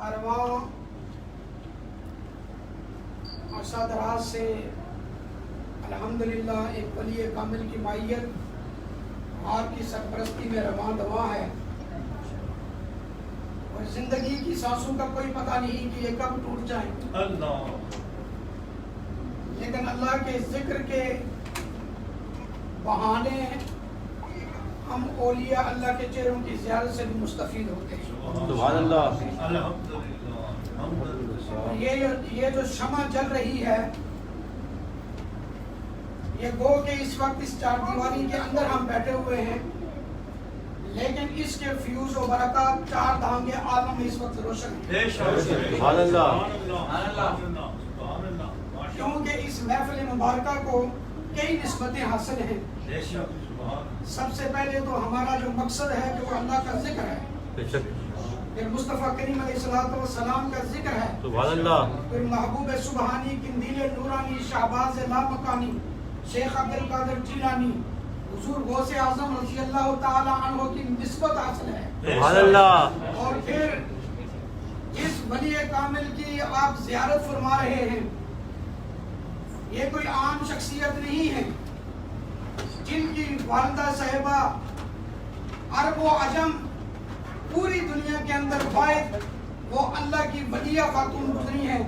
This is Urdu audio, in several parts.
ارواں عرصہ دراز سے الحمدللہ ایک ولی کامل کی مائیت آپ کی سرپرستی میں رواں دواں ہے، اور زندگی کی سانسوں کا کوئی پتہ نہیں کہ یہ کب ٹوٹ جائیں، لیکن اللہ کے ذکر کے بہانے ہم اولیاء اللہ کے چہروں کی زیارت سے بھی مستفید ہوتے ہیں۔ سبحان اللہ۔ یہ جو شمع جل رہی ہے، یہ گو کہ اس وقت اس چار دیواری کے اندر ہم بیٹھے ہوئے ہیں، لیکن اس کے فیوز و برکات چار دھام کے عالم میں اس وقت روشن ہے۔ سبحان اللہ۔ کیونکہ اس محفل مبارکہ کو کئی نسبتیں حاصل ہیں۔ سب سے پہلے تو ہمارا جو مقصد ہے کہ وہ اللہ کا ذکر ہے، پھر مصطفیٰ کریم علیہ السلام کا ذکر ہے، سبحان اللہ۔ پھر محبوب سبحانی قندیل نورانی شہباز لامکانی شیخ عبد القادر جیلانی حضور غوث اعظم رضی اللہ تعالی عنہ کی نسبت حاصل ہے، سبحان اللہ۔ اور پھر جس ولی کامل کی آپ زیارت فرما رہے ہیں، یہ کوئی عام شخصیت نہیں ہے، جن کی والدہ صاحبہ عرب و عجم پوری دنیا کے اندر واحد وہ اللہ کی ولیہ خاتون گزری ہیں،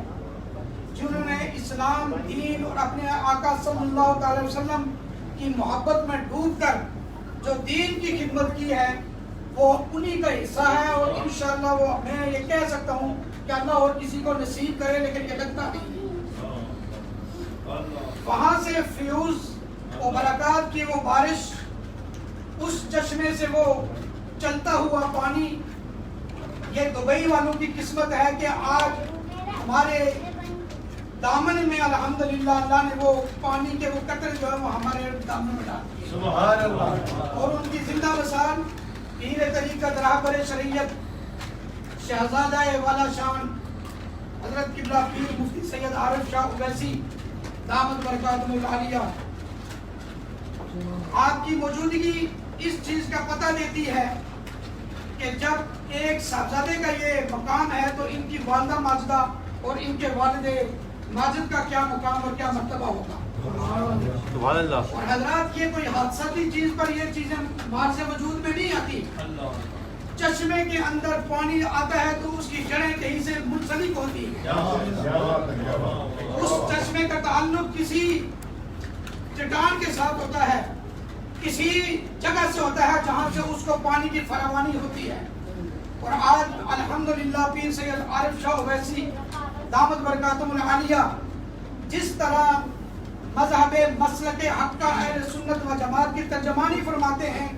جنہوں نے اسلام دین اور اپنے آقا صلی اللہ علیہ وسلم کی محبت میں ڈوب کر جو دین کی خدمت کی ہے وہ انہی کا حصہ ہے، اور انشاءاللہ وہ میں یہ کہہ سکتا ہوں کہ اللہ اور کسی کو نصیب کرے، لیکن یہ لگتا نہیں۔ وہاں سے فیوز و برکات کی وہ بارش، اس چشمے سے وہ چلتا ہوا پانی، یہ دبئی والوں کی قسمت ہے کہ آج ہمارے دامن میں الحمدللہ اللہ نے وہ پانی کے وہ قطرے جو ہے وہ ہمارے دامن میں ڈال دیے، سبحان اللہ۔ اور ان کی زندہ مثال پیر طریقت رہبر شریعت شہزادہ والا شان حضرت قبلہ پیر مفتی سید عارف شاہ اویسی دامت برکاتہ العالیہ، آپ کی موجودگی اس چیز کا پتہ دیتی ہے کہ جب ایک صاحبزادے کا یہ مقام ہے تو ان کی والدہ ماجدہ اور ان کے والد ماجد کا کیا مقام اور کیا مرتبہ ہوگا۔ سبحان اللہ۔ اور حضرات یہ کوئی حادثاتی چیز پر یہ چیزیں باہر سے وجود میں نہیں آتی، چشمے کے اندر پانی آتا ہے تو اس کی جڑیں کہیں سے منسلک ہوتی ہیں، اس چشمے کا تعلق کسی چٹان کے ساتھ ہوتا ہے، کسی جگہ سے ہوتا ہے جہاں سے اس کو پانی کی فراوانی ہوتی ہے، اور آج الحمدللہ پیر سید عارف شاہ اویسی دامت برکاتہ العالیہ جس طرح مذہب مسلک حق کا اہل سنت و جماعت کی ترجمانی فرماتے ہیں،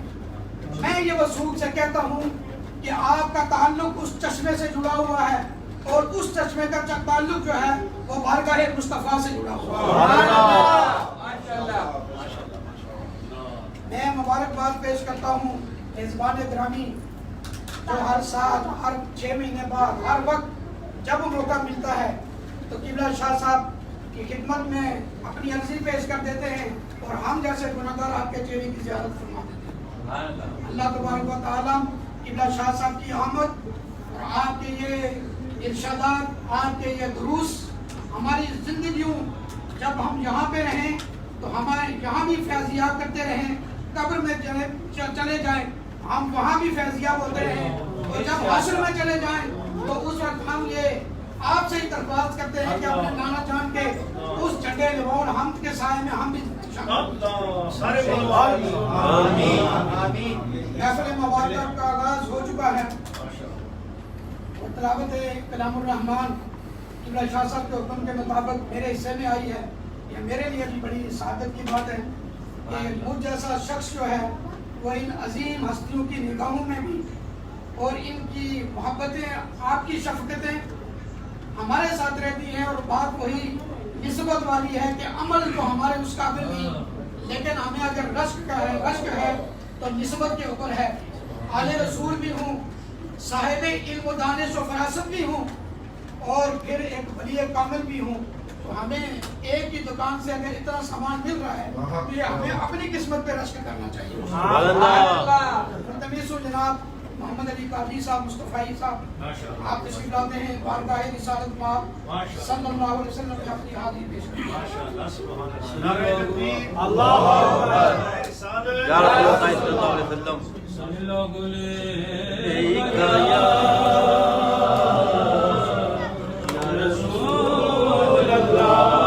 میں یہ وثوق سے کہتا ہوں کہ آپ کا تعلق اس چشمے سے جڑا ہوا ہے، اور اس چشمے کا تعلق جو ہے وہ بارگاہ مصطفیٰ سے جڑا ہوا ہے۔ میں مبارکباد پیش کرتا ہوں میزبان گرامی جو ہر سال ہر 6 مہینے بعد ہر وقت جب موقع ملتا ہے تو قبلہ شاہ صاحب کی خدمت میں اپنی عرضی پیش کر دیتے ہیں، اور ہم جیسے گناہگار آپ کے چہرے کی زیارت فرما دیتے ہیں۔ اللہ تبارک و تعالیٰ قبلہ شاہ صاحب کی آمد اور آپ کے یہ ارشادات، آپ کے یہ دروس ہماری زندگیوں جب ہم یہاں پہ رہیں تو ہمارے یہاں بھی فیضیاب کرتے رہیں، قبر میں چلے جائیں ہم وہاں بھی فیضیاب ہوتے رہیں، اور جب حشر میں چلے جائیں تو اس وقت ہم یہ آپ سے ہی درخواست کرتے ہیں کہ اپنے نانا جان کے اس جھنڈے لواء حمد کے سائے میں ہم بھی محفل مبارکہ کا آغاز ہو چکا ہے، اور تلاوت کلام الرحمن قبلہ شاہ صاحب کے حکم کے مطابق میرے حصے میں آئی ہے۔ یہ میرے لیے بھی بڑی سعادت کی بات ہے کہ مجھ جیسا شخص جو ہے وہ ان عظیم ہستیوں کی نگاہوں میں بھی، اور ان کی محبتیں، آپ کی شفقتیں ہمارے ساتھ رہتی ہیں، اور بات وہی نسبت والی ہے کہ عمل تو ہمارے اس قابل نہیں، لیکن ہمیں اگر رشک ہے تو نسبت کے اوپر ہے۔ آل رسول بھی ہوں، صاحب علم و دانش و فراست بھی ہوں، اور پھر ایک ولی کامل بھی ہوں، تو ہمیں ایک ہی دکان سے اگر اتنا سامان مل رہا ہے تو یہ ہمیں اپنی قسمت پہ رشک کرنا چاہیے۔ تمیسو جناب محمد علی قادری صاحب مصطفی صاحب آپ تشریف لاتے ہیں بارگاہ رسالت پاک صلی اللہ علیہ وسلم کی اپنی حاضری پیش کریں ماشاءاللہ سبحان اللہ اللہ اکبر یا رسول اللہ صلی اللہ علیہ وسلم صلی اللہ علیہ رسول اللہ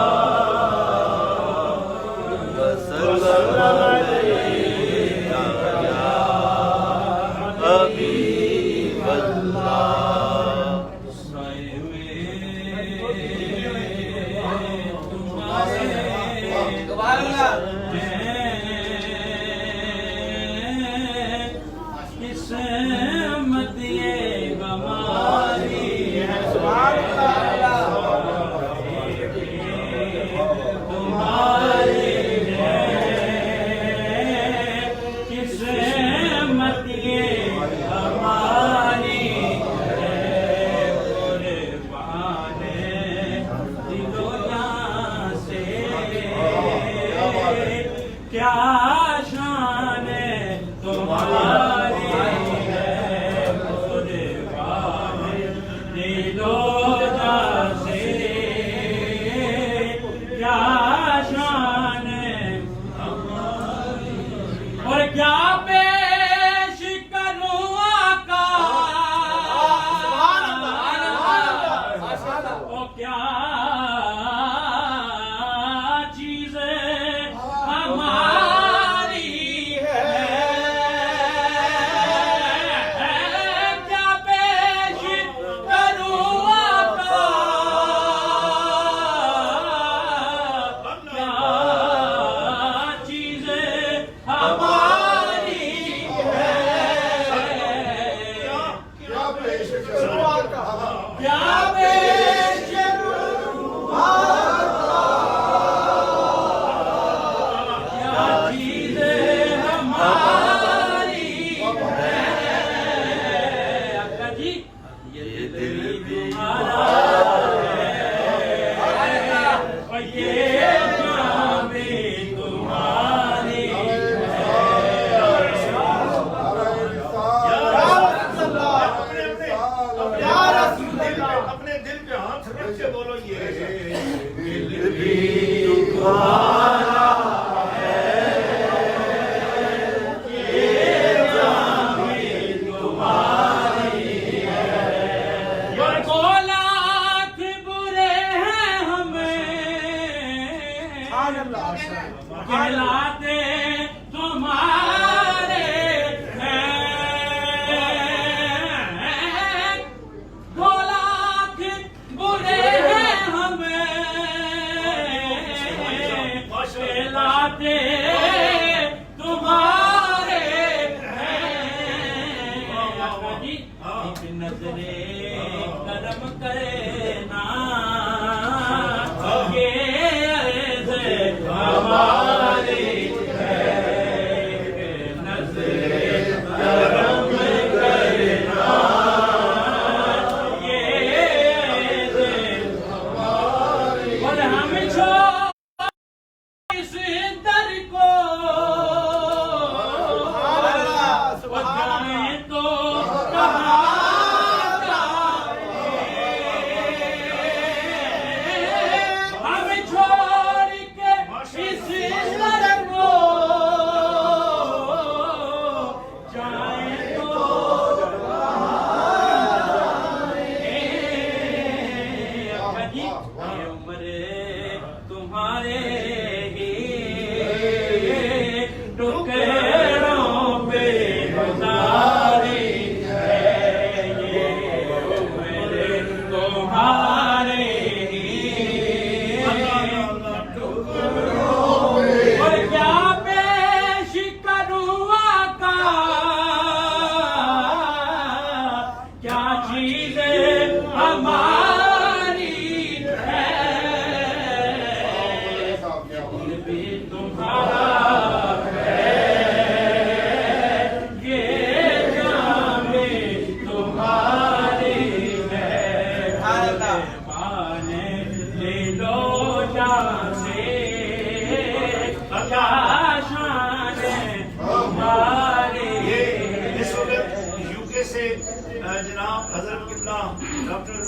ڈاکٹر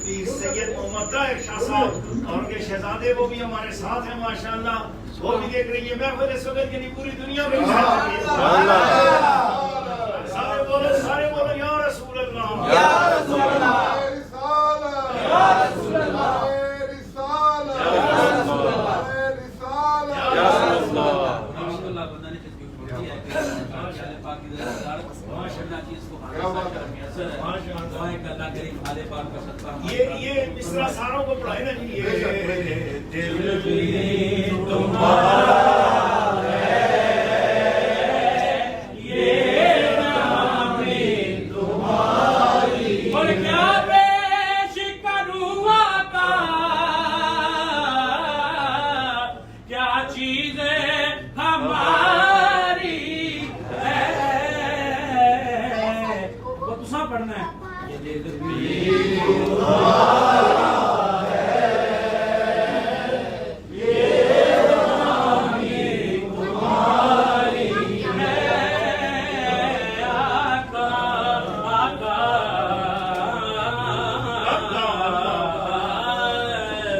پیر سید محمد طاہر شاہ صاحب اور ان کے شہزادے وہ بھی ہمارے ساتھ ہیں ماشاءاللہ. وہ بھی دیکھ رہی ہے محفل اس وقت کی نہیں پوری دنیا میں سارے بولو یا رسول اللہ یا رسول اللہ یا رسول اللہ یہ اس طرح ساروں کو پڑھائے نا جی. دل بھی تمہارا ہے یہ نام بھی تمہاری اور کیا پیش کروں آقا کیا چیزیں ہماری ہے وہ تسا پڑھنا ہے. یہ دل بھی تمہارا ہے یہ نام بھی تمہاری ہے آقا آقا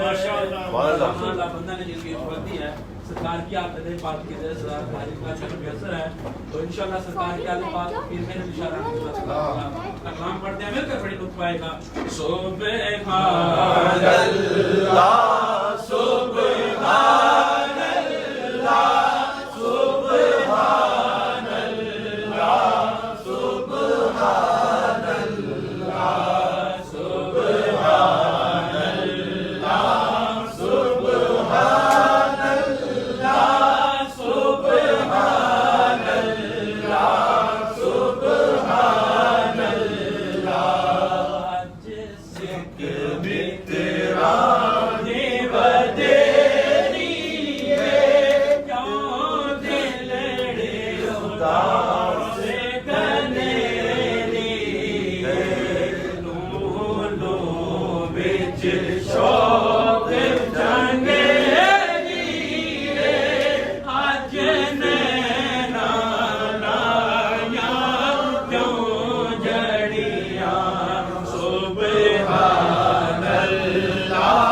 ماشاءاللہ بندہ نے جن کی غلطی ہے سرکار کی آقد پاک کی ذریعے سرکار تعریف کا چلو میسر ہے تو انشاءاللہ سرکار کی آقد پاک پھر میں نے اشارہ اقلام پڑھتے ہیں مل کر بڑی لطف آئے گا. سبحان اللہ سبحان اللہ سبحان اللہ سبحان اللہ سبحان اللہ سبحان اللہ سبحان اللہ سبحان اللہ جس کے بھی تیرا بدری ہے کیوں دل اداس کنیری ہے لولو بچ شوق جنگیری ہے آج نینا لائیاں کیوں جڑیاں سبحان اللہ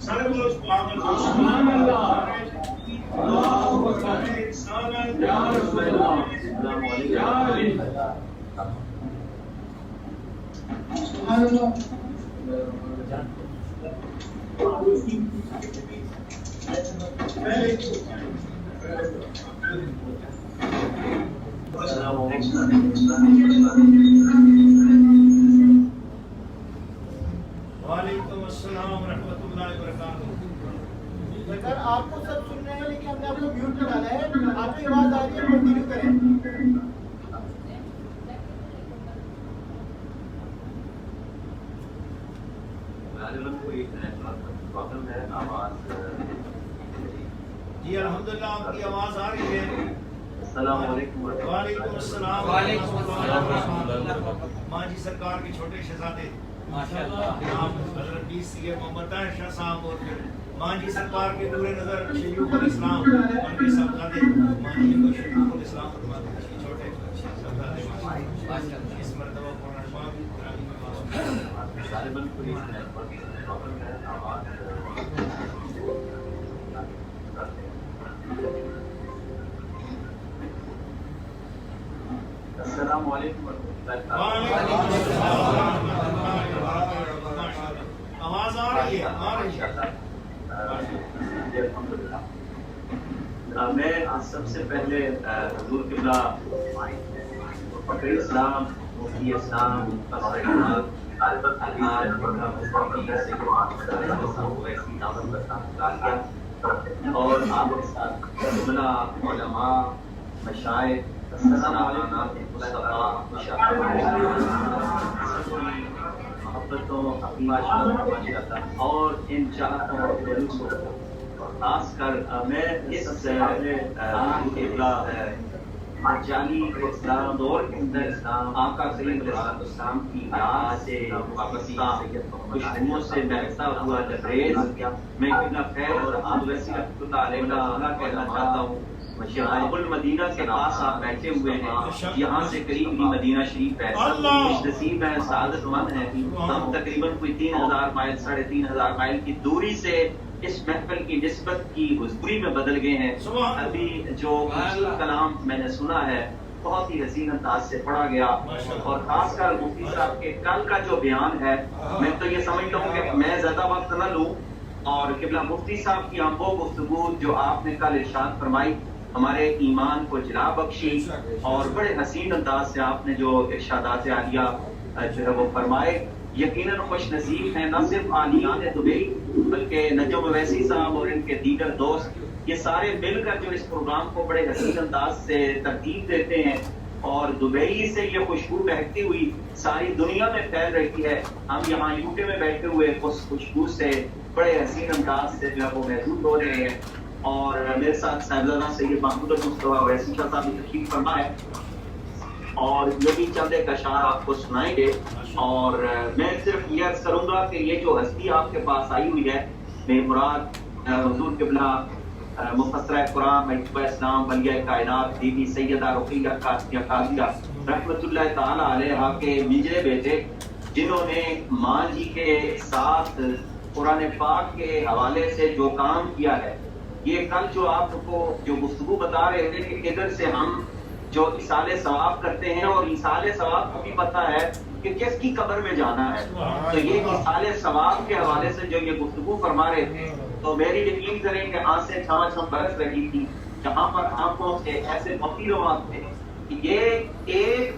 سارے لوگ سبحان اللہ اللہ اکبر یا رسول اللہ یا علی سبحان اللہ وعلیکم السلام ورحمۃ اللہ وبرکاتہ. سر آپ کو سب سن رہے ہیں لیکن ہم نے آپ کو میوٹ پہ ڈالا ہے. آپ کی آواز آ رہی ہے, کنٹینیو کریں. جی الحمدللہ آپ کی آواز آ رہی ہے. السلام علیکم. وعلیکم السلام. وعلیکم السلام ورحمۃ اللہ. ماں جی سرکار کے چھوٹے شہزادے ماشاءاللہ جناب حضرت ڈی سی اے محمد طاہر شاہ صاحب اور پھر ماں جی سرکار کے نور نظر شیوخ الاسلام ان کے صاحبزادے ماں جی کو شیوخ الاسلام فرماتے ہیں. چھوٹے صاحبزادے ماشاءاللہ اس مرتبہ قرآن پاک قرآن میں غالباً کوئی آواز السلام علیکم آواز آ رہی ہے. میں سب سے پہلے حضور قبلہ فقیر اسلام مفتی اسلام اور آپ کے ساتھ علماء مشائخ محبتوں اور ان چاہتوں خاص کر میں اس جعلی اسلام دور کے اندر آقا کریم علیہ السلام کی یاد سے وابستہ خوشبوؤں سے بہتا ہوا لبریز میں قبلہ خیر اور آپ ویسی رحمۃ اللہ علیہ اللہ کہنا چاہتا ہوں. شہاب المدینہ کے پاس آپ بیٹھے ہوئے ہیں, یہاں سے قریب ہی مدینہ شریف ہے. خوش نصیب ہے, سعادت مند ہیں. ہم تقریباً کوئی 3000 مائل 3500 مائل کی دوری سے اس محفل کی نسبت کی حضوری میں بدل گئے ہیں. ابھی جو خوبصورت کلام میں نے سنا ہے بہت ہی حسین انداز سے پڑھا گیا, اور خاص کر مفتی صاحب کے کل کا جو بیان ہے میں تو یہ سمجھتا ہوں کہ میں زیادہ وقت نہ لوں, اور قبلہ مفتی صاحب کی ہم وہ گفتگو جو آپ نے کل ارشاد فرمائی ہمارے ایمان کو جلا بخشی, اور بڑے حسین انداز سے آپ نے جو ارشادات عالیہ جو ہے وہ فرمائے. یقیناً خوش نصیب ہیں نہ صرف عالیان دبئی بلکہ نجم اویسی صاحب اور ان کے دیگر دوست, یہ سارے مل کر جو اس پروگرام کو بڑے حسین انداز سے ترتیب دیتے ہیں, اور دبئی سے یہ خوشبو بہتی ہوئی ساری دنیا میں پھیل رہی ہے. ہم یہاں یو کے میں بیٹھے ہوئے اس خوشبو سے بڑے حسین انداز سے جو ہے وہ محظوظ ہو رہے ہیں. اور میرے ساتھ صاحبزادہ سید محمود المصطفیٰ اویسی شاہ صاحب نے تشریف فرما ہے, اور یہ بھی چند ایک اشعار آپ کو سنائیں گے. اور میں صرف یہ عرض کروں گا کہ یہ جو ہستی آپ کے پاس آئی ہوئی ہے میری مراد حضور قبلہ مفسرہ قرآن محبوبہ اسلام ولیہ کائنات بی بی سیدہ رقیہ قاسیہ رحمۃ اللہ تعالی علیہا کے میجرے بیٹے, جنہوں نے ماں جی کے ساتھ قرآن پاک کے حوالے سے جو کام کیا ہے. یہ کل جو آپ کو جو گفتگو بتا رہے تھے کہ ادھر سے ہم جو ایصال ثواب کرتے ہیں, اور ایصال ثواب کو بھی پتہ ہے کہ کس کی قبر میں جانا ہے, تو یہ ایصال ثواب کے حوالے سے جو یہ گفتگو فرما رہے تھے تو میری یقین کریں کہ آنکھیں چھم چھم برس رہی تھی, جہاں پر آنکھوں سے ایسے مفیلوات تھے کہ یہ ایک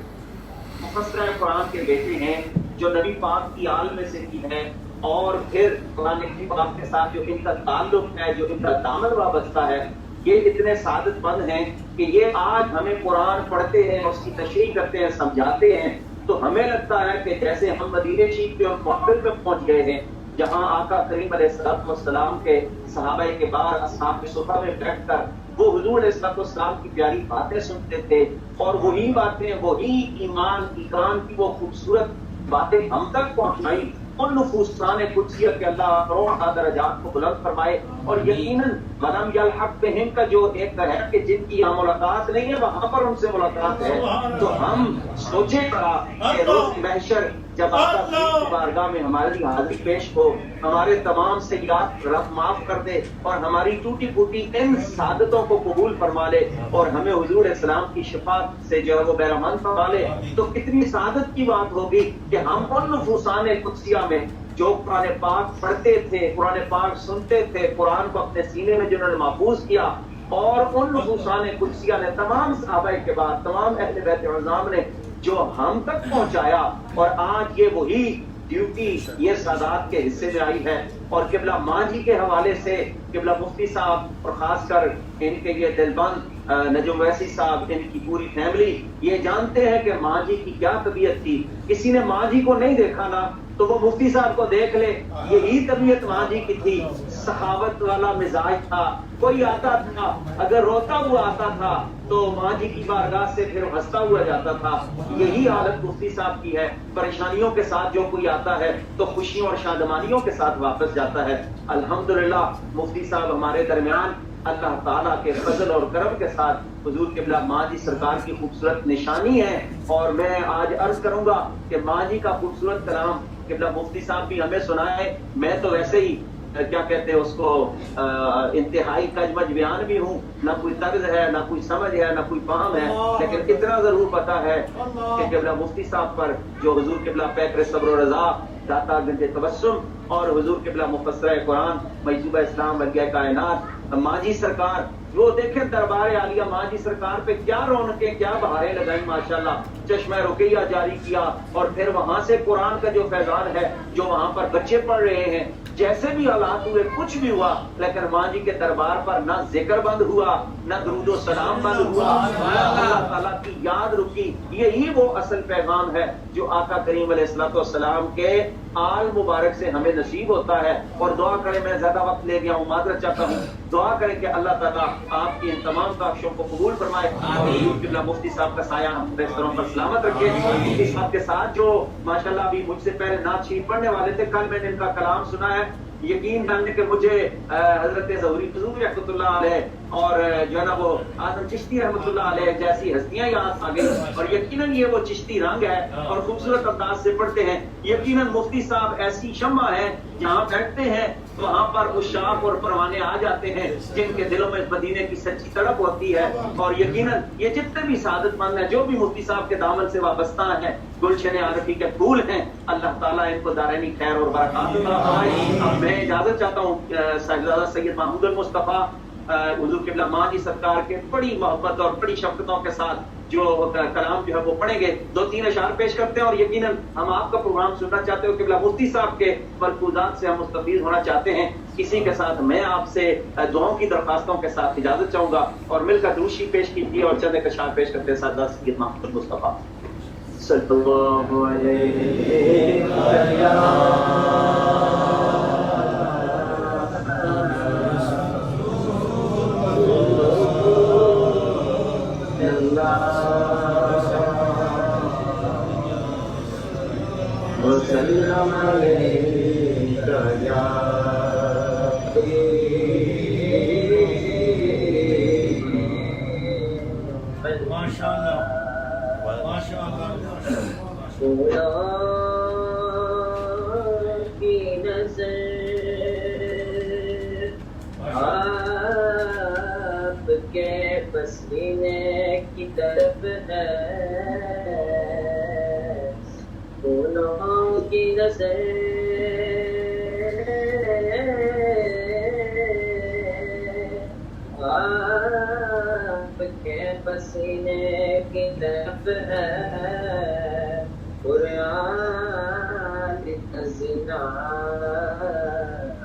مفسرہ قرآن کے بیٹے ہیں جو نبی پاک کی آل میں سے کی ہے, اور پھر قرآن پاک کے ساتھ جو ان کا تعلق ہے, جو ان کا دامن وابستہ ہے, یہ اتنے سعادت مند ہیں کہ یہ آج ہمیں قرآن پڑھتے ہیں, اس کی تشریح کرتے ہیں, سمجھاتے ہیں, تو ہمیں لگتا ہے کہ جیسے ہم مدینہ شریف کے محفل میں پہنچ گئے ہیں, جہاں آقا کریم علیہ السلام کے صحابہ کے بعد اصحاب صفہ میں بیٹھ کر وہ حضور علیہ السلام کی پیاری باتیں سنتے تھے, اور وہی باتیں, وہی ایمان ایمان کی وہ خوبصورت باتیں ہم تک پہنچائی. ان نفوسان قدسیت کے اللہ کروڑ درجات کو بلند فرمائے. اور یقیناً ولم یلحق بہم کا جو ایک ہے کہ جن کی یہاں ملاقات نہیں ہے وہاں پر ان سے ملاقات ہے, تو ہم سوچیں کہ روز محشر جب آقا کی بارگاہ میں ہماری حاضری پیش ہو، ہمارے تمام سیئات رب معاف کر دے اور ہماری ٹوٹی پھوٹی ان سعادتوں کو قبول فرما لے اور ہمیں حضور اسلام کی شفاعت سے جو ہے وہ بہرمند فرما لے، تو کتنی سعادت کی بات ہوگی کہ ہم ان نفوسان قدسیہ میں جو قرآن پاک پڑھتے تھے، قرآن پاک سنتے تھے، قرآن کو اپنے سینے میں جنہوں نے محفوظ کیا، اور ان نفوسان قدسیہ نے، تمام صحابہ کے بعد تمام اہل بیت اعظام نے جو ہم تک پہنچایا، اور آج یہ وہی ڈیوٹی یہ سادات کے حصے میں آئی ہے۔ اور قبلہ ماں جی کے حوالے سے قبلہ مفتی صاحب اور خاص کر ان کے یہ دلبند نجم ویسی صاحب، ان کی پوری فیملی یہ جانتے ہیں کہ ماں جی کی کیا طبیعت تھی۔ کسی نے ماں جی کو نہیں دیکھا نا تو وہ مفتی صاحب کو دیکھ لے، یہی طبیعت ماں جی کی تھی، سخاوت والا مزاج تھا، کوئی آتا تھا اگر روتا ہوا آتا تھا تو ماں جی کی بارگاہ سے پھر ہنستا ہوا جاتا تھا۔ یہی حالت مفتی صاحب کی ہے، پریشانیوں کے ساتھ جو کوئی آتا ہے تو خوشیوں اور شادمانیوں کے ساتھ واپس جاتا ہے۔ الحمدللہ مفتی صاحب ہمارے درمیان اللہ تعالیٰ کے فضل اور کرم کے ساتھ حضور قبلہ ماں جی سرکار کی خوبصورت نشانی ہے، اور میں آج عرض کروں گا کہ ماں جی کا خوبصورت کلام قبلہ مفتی صاحب بھی ہمیں سنائے۔ میں تو ویسے ہی کیا کہتے ہیں اس کو انتہائی کجمج بیان بھی ہوں، نہ کوئی طرز ہے، نہ کوئی سمجھ ہے، نہ کوئی فہم ہے، لیکن اتنا ضرور پتا ہے کہ قبلہ مفتی صاحب پر جو حضور قبلہ پیکر صبر و رضا، داتا گنج تبسم، اور حضور قبلہ مفسرہ قرآن، محجوبہ اسلام ولیہ کائنات ماں جی سرکار، وہ دیکھیں دربار عالیہ ماں جی سرکار پہ کیا رونقیں، کیا بہاریں لگائیں ماشاءاللہ، چشمہ رقیہ جاری کیا، اور پھر وہاں سے قرآن کا جو فیضان ہے جو وہاں پر بچے پڑھ رہے ہیں، جیسے بھی حالات ہوئے کچھ بھی ہوا، لیکن ماں جی کے دربار پر نہ ذکر بند ہوا، نہ درود و سلام بند ہوا، اللہ تعالیٰ کی یاد رکی۔ یہی وہ اصل پیغام ہے جو آقا کریم علیہ الصلوۃ والسلام کے آل مبارک سے ہمیں نصیب ہوتا ہے۔ اور دعا کریں، میں زیادہ وقت لے گیا ہوں، معذرت چاہتا ہوں، دعا کریں کہ اللہ تعالیٰ آپ کی ان تمام کاوشوں کو قبول فرمائے، قبلہ مفتی صاحب کا سایہ ہمارے سروں پر سلامت رکھے۔ مفتی صاحب کے ساتھ جو ماشاءاللہ ابھی مجھ سے پہلے نعت شریف پڑھنے والے تھے، کل میں نے ان کا کلام سنا ہے، یقین جاننے کہ مجھے حضرت ظہوری فضول رحمۃ اللہ علیہ اور جو ہے نا وہ اعظم چشتی رحمۃ اللہ علیہ جیسی ہستیاں یاد آ گئی، اور یقیناً یہ وہ چشتی رنگ ہے اور خوبصورت انداز سے پڑھتے ہیں۔ یقیناً مفتی صاحب ایسی شمع ہے، جہاں بیٹھتے ہیں وہاں پر اشاق اور پروانے آ جاتے ہیں جن کے دلوں میں مدینے کی سچی تڑپ ہوتی ہے۔ اور یقیناً یہ جتنے بھی سعادت مند ہیں، جو بھی مفتی صاحب کے دامن سے وابستہ ہیں، گلشن عارفی کے پھول ہیں، اللہ تعالیٰ ان کو دارینی خیر اور برکات عطا فرمائے۔ اب میں اجازت چاہتا ہوں صاحبزادہ سید محمود المصطفیٰ حضور قبلہ ماں جی سرکار کے بڑی محبت اور بڑی شفقتوں کے ساتھ جو کلام جو ہے وہ پڑھیں گے، 2-3 اشعار پیش کرتے ہیں، اور یقیناً ہم آپ کا پروگرام سننا چاہتے ہو، قبلہ مفتی صاحب کے ملفوظات سے ہم مستفیض ہونا چاہتے ہیں۔ اسی کے ساتھ میں آپ سے دعاؤں کی درخواستوں کے ساتھ اجازت چاہوں گا، اور مل کر دوشی پیش کیجیے اور چند اشعار پیش کرتے ہیں سادہ سید محمود المصطفیٰ صلی اللہ علیہ وسلم علیک یا خدا کی نظر آپ کے پسینے کی طرف ہے، پھولوں کی نظر آپ کے پسینے کی طرف ہے، قرآن خزینہ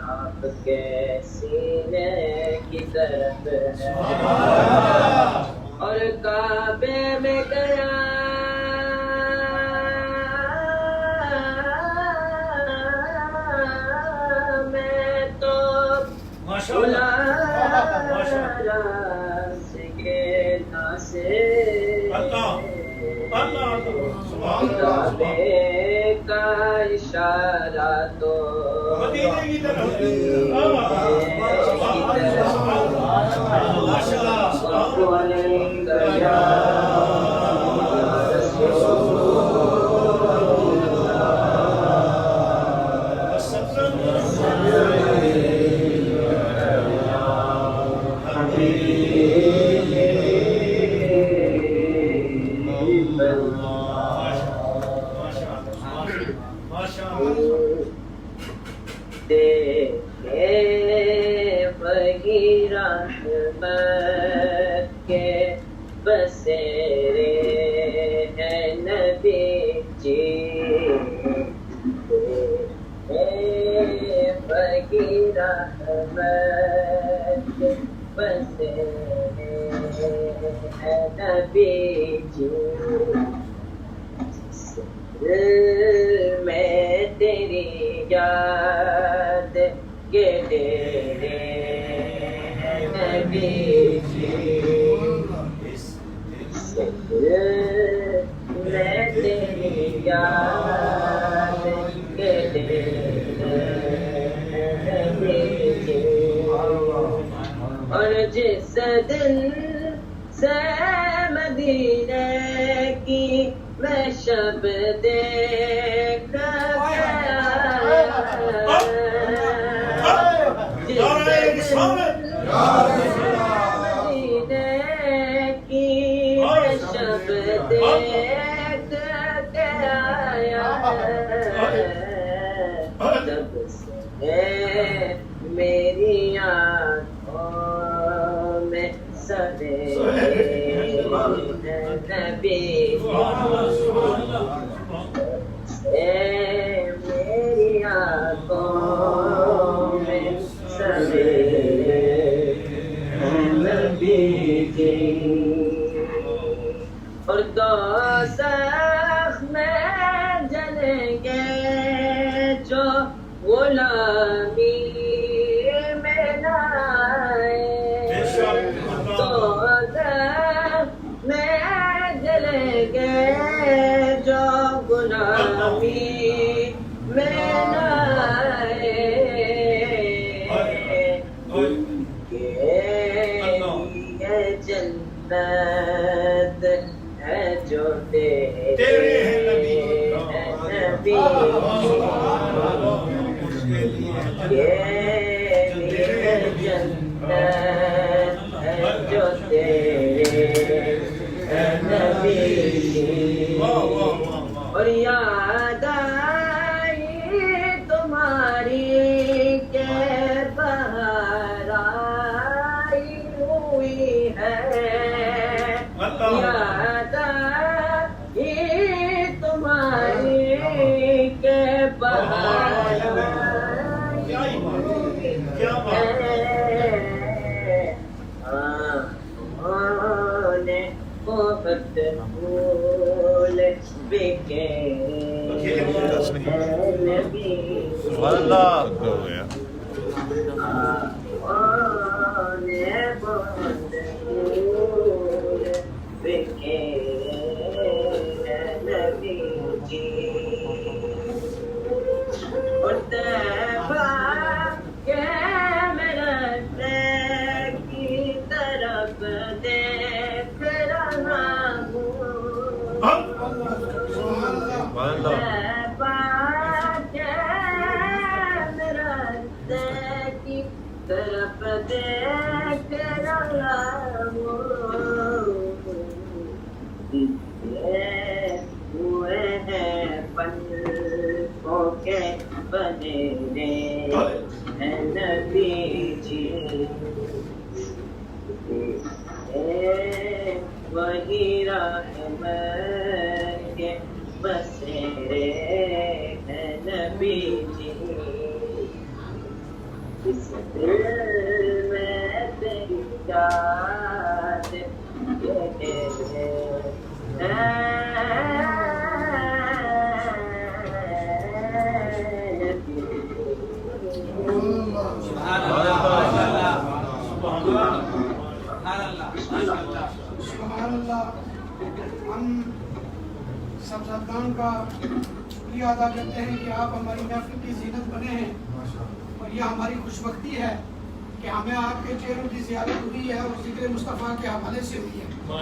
آپ کے سینے کی طرف ہے، اور کعبے میں گیا میں تو کعبے کا اشارہ تو مدینے کی طرف دیکھے وہی رحمت کے بسیرے ہیں نبی جی، دیکھے وہی رحمت کے بسیرے ہیں نبی جی، میں تیری یاد کے ڈیرے نبی جی، میں تیری یاد کے ڈیرے نبی جی، اور جس دن سے مدینے کی میں شب دیکھ گیا، جس دن مدینے کی میں شب دیکھ گیا، تب سے میری آنکھوں میں سویرے نبی، میری آنکھوں میں سویرے نبی کی، اور دوزخ میں جلیں گے جو غلامی میں لائے، میں جلیں گے جو غلامی میں لائے، یہ جنت ہے جو تیرے نبی، یہ جنت ہے جو تیرے نبی، اور یاد آئی تمہاری کہ بہار آئی ہوئی ہے، یاد آئی تمہاری کہ بہار آئی ہوئی ہے، بہت پھول بکے نبی، بہت پھول بکے نبی جی، اور طیبہ کے مرتے کی طرف دیکھ رہا ہوں، طیبہ کے مرتے کی طرف دیکھ رہا ہوں، ہوئے ہیں پلکوں کے بنیرے ہیں نبی جی، وہی رحمت کے بسیرے ہیں نبی جی، اس دل میں تیری یاد کے ڈیرے سبحان اللہ۔ ہم سب صدقان کا شکریہ ادا کرتے ہیں کہ آپ ہماری محفل کی زینت بنے ہیں، اور یہ ہماری خوش بختی ہے کہ ہمیں آپ کے چہروں کی زیارت ہوئی ہے اور ذکر مصطفیٰ کے حوالے سے ہوئی ہے، اور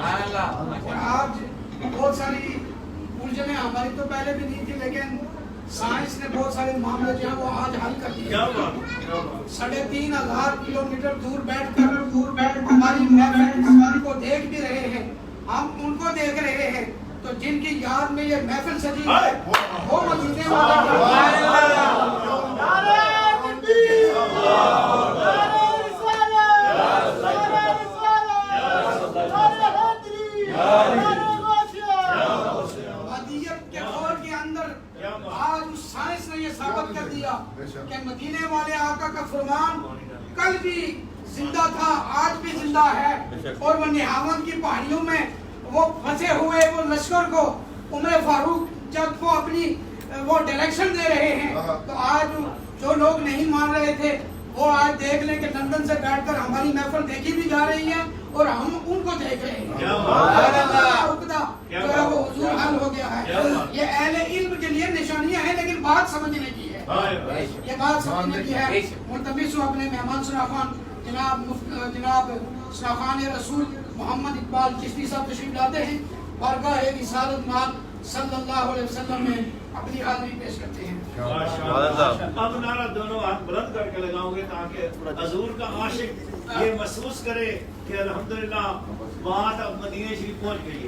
آج بہت ساری الجھنیں ہماری تو پہلے بھی نہیں تھی، لیکن سائنس نے بہت سارے معاملے جو ہیں وہ آج حل کر دیے۔ 3500 کلومیٹر دور بیٹھ کر ہماری محفل کو دیکھ بھی رہے ہیں، ہم ان کو دیکھ رہے ہیں، تو جن کی یاد میں یہ محفل سجی ہے وہ مدینے والے ثابت کر دیا کہ مدینے والے آقا کا فرمان کل بھی زندہ تھا، آج بھی زندہ ہے، اور وہ نہاون کی پہاڑیوں میں وہ پھنسے ہوئے وہ لشکر کو عمر فاروق جب وہ اپنی وہ ڈائریکشن دے رہے ہیں، تو آج جو لوگ نہیں مان رہے تھے وہ آج دیکھ لیں کہ لندن سے بیٹھ کر ہماری محفل دیکھی بھی جا رہی ہے اور ہم ان کو دیکھ رہے ہیں۔ عقدہ جو ہے وہ حضور حل ہو گیا ہے۔ یہ اہل علم کے لیے نشانیاں ہیں، لیکن بات سمجھنے کی ہے، یہ بات سمجھنے کی ہے۔ ملتمس ہوں اپنے مہمان شناخوان جناب شناخوان رسول محمد اقبال چشتی صاحب تشریف لاتے ہیں، بارگاہ رسالت مآب صلی اللہ علیہ وسلم میں اپنی حاضری پیش کرتے ہیں۔ اب نعرہ دونوں ہاتھ بلند کر کے لگاؤں گے تاکہ حضور کا عاشق یہ محسوس کرے کہ الحمدللہ بات اب مدینہ شریف پہنچ گئی ہے۔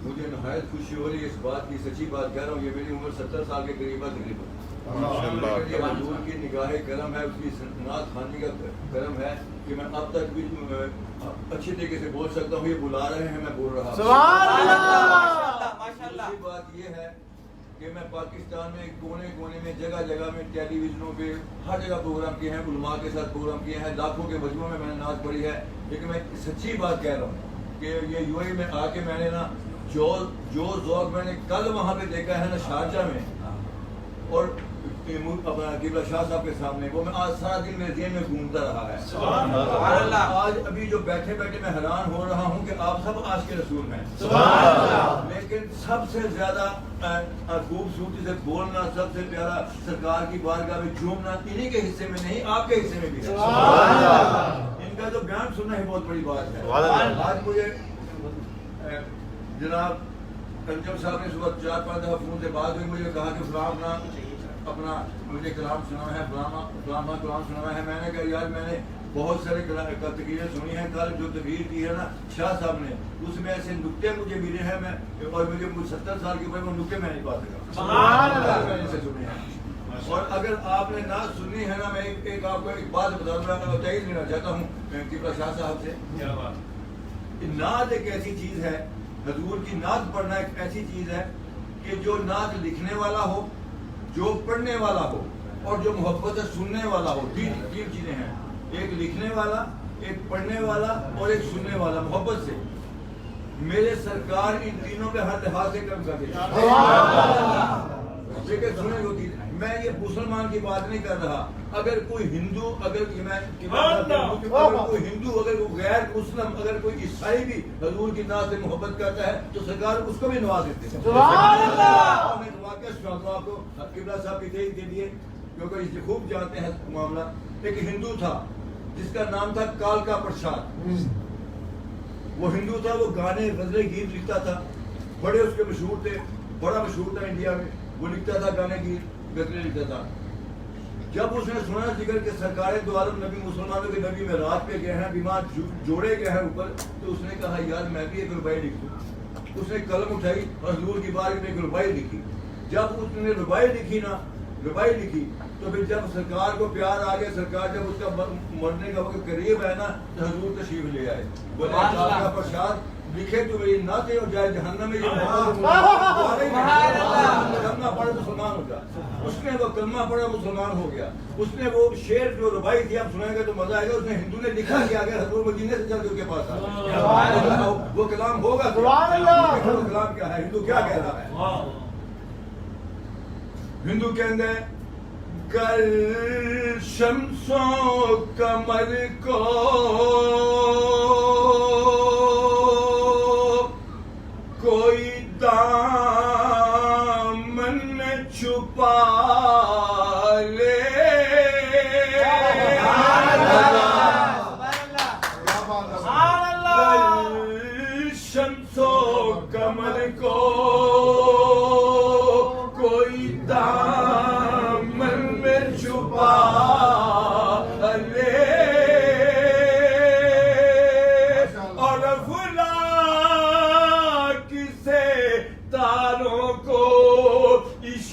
مجھے نہایت خوشی ہو رہی ہے اس بات کی، سچی بات کہہ رہا ہوں، یہ میری عمر 70 سال کے قریب ہے تقریباً۔ حضور کی نگاہ کرم ہے، اس کی نعت خوانی کا کرم ہے کہ میں اب تک بھی اچھی طریقے سے بول سکتا ہوں، یہ بلا رہے ہیں میں بول رہا ہوں۔ دوسری بات یہ ہے کہ میں پاکستان میں کونے کونے میں جگہ جگہ میں ٹیلی ویژنوں پہ ہر جگہ پروگرام کیے ہیں، علماء کے ساتھ پروگرام کیے ہیں، لاکھوں کے مجموعوں میں نے نعت پڑھی ہے، لیکن میں سچی بات کہہ رہا ہوں کہ یہ یو اے میں آ کے میں نے نا جو ذوق میں نے کل وہاں پہ دیکھا ہے نا شارجہ میں اور اپنا قبلہ شاہ صاحب کے سامنے، وہ میں آج سارا دن میرے ذہن میں گھومتا رہا ہے۔ آج ابھی جو بیٹھے بیٹھے میں حیران ہو رہا ہوں کہ آپ سب عاشق رسول ہیں، لیکن سب سے زیادہ خوبصورتی سے بولنا، سب سے پیارا سرکار کی بارگاہ میں جھومنا انہی کے حصے میں نہیں، آپ کے حصے میں بھی ہے۔ ان کا تو بیان سننا ہی بہت بڑی بات ہے۔ آج مجھے جناب کنجم صاحب نے صبح 4-5 دفعہ فون سے بات ہوئی، مجھے کہا کہ فلاں اپنا مجھے کلام سنا ہے، فلاں کلام سنا ہے۔ میں نے کہا یار میں نے بہت سارے تقریریں سنی ہیں، کل جو تقریر کی ہے نا شاہ صاحب نے، اس میں ایسے نکتے مجھے ملے ہیں، میں اور مجھے 70 سال کی عمر میں نکتے میں نہیں پا سکا، میں نے سے سنے ہیں۔ اور اگر آپ نے نعت سنی ہے نا، میں ایک آپ کو ایک بات بتا دوں، میں تائید لینا چاہتا ہوں قبلہ شاہ صاحب سے۔ نعت ایک ایسی چیز ہے، حضور کی نعت پڑھنا ایک ایسی چیز ہے کہ جو نعت لکھنے والا ہو، جو پڑھنے والا ہو، اور جو محبت سے سننے والا ہو، تین چیزیں ہیں، ایک لکھنے والا، ایک پڑھنے والا اور ایک سننے والا محبت سے۔ میرے سرکار ان تینوں پہ ہر لحاظ سے کم کر دیتے ہیں۔ میں یہ مسلمان کی بات نہیں کر رہا، اگر کوئی ہندو، اگر کوئی غیر مسلم، اگر کوئی عیسائی بھی حضور کی نعت سے محبت کرتا ہے تو سرکار اس کو بھی نواز دیتے ہیں۔ میں واقعہ سناتا ہوں آپ کو، قبلہ صاحب کی تائید کے لیے، کیونکہ اسے خوب جانتے ہیں معاملہ۔ ایک ہندو تھا جس کا نام تھا کالکا پرساد۔ وہ ہندو تھا، وہ گانے غزلیں گیت لکھتا تھا، بڑے اس کے مشہور تھے، بڑا مشہور تھا انڈیا میں، وہ لکھتا تھا گانے گیت غزلیں لکھتا تھا۔ جب اس نے سنا ذکر کہ سرکار دو عالم نبی مسلمانوں کے نبی میں رات پہ گئے ہیں، بیمار جوڑے گئے ہیں اوپر، تو اس نے کہا یار میں بھی ایک ربائی لکھ دوں۔ اس نے قلم اٹھائی اور حضور کی بارگاہ میں ایک ربائی لکھی۔ جب اس نے ربائی لکھی تو پھر جب سرکار کو پیار آ گیا، سرکار جب اس کا مرنے کا وقت قریب ہے نا تو حضور تشریف لے آئے، بولے کالکا پرساد لکھے تو میری نعتیں ہو جائے جہنم میں، کلمہ پڑھا مسلمان ہو جائے۔ اس نے وہ کلمہ پڑھا مسلمان ہو گیا۔ اس نے وہ شعر جو ربائی تھی آپ سنائیں گے تو مزہ آئے گا، اس نے ہندو نے لکھا کہ اگر حضور مدینے سے چل کے اس کے پاس آئے وہ کلام ہوگا۔ کلام کیا ہے؟ ہندو کیا کہہ رہا ہے؟ ہندو کہتے ہیں کر شمس و قمر کو کوئی دامن میں چھپا لے، شمس و قمر کو کوئی دامن میں چھپا لے، اور افلاک سے تاروں کو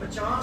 50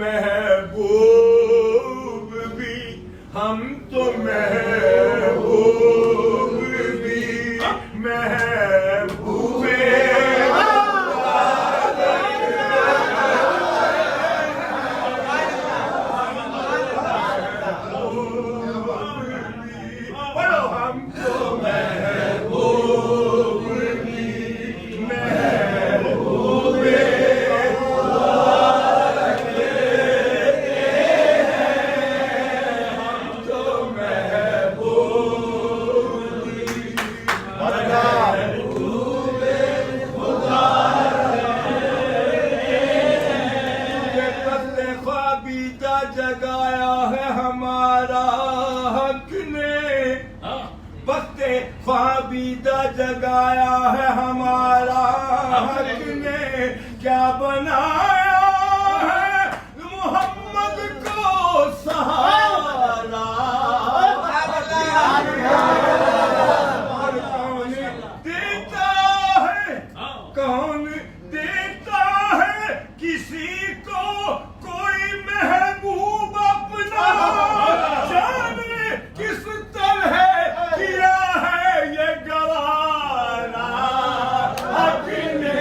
محبوب بھی ہم تو محبوب بھی محبوب جگایا ہے ہمارا حق نے وقت خوابیدہ جگایا ہے ہمارا حق نے کیا بنایا ہے محمد کو سہارا کون دیتا ہے کسی کو کوئی محبوب اپنا جانے کس طرح کیا ہے یہ گوارا اپنے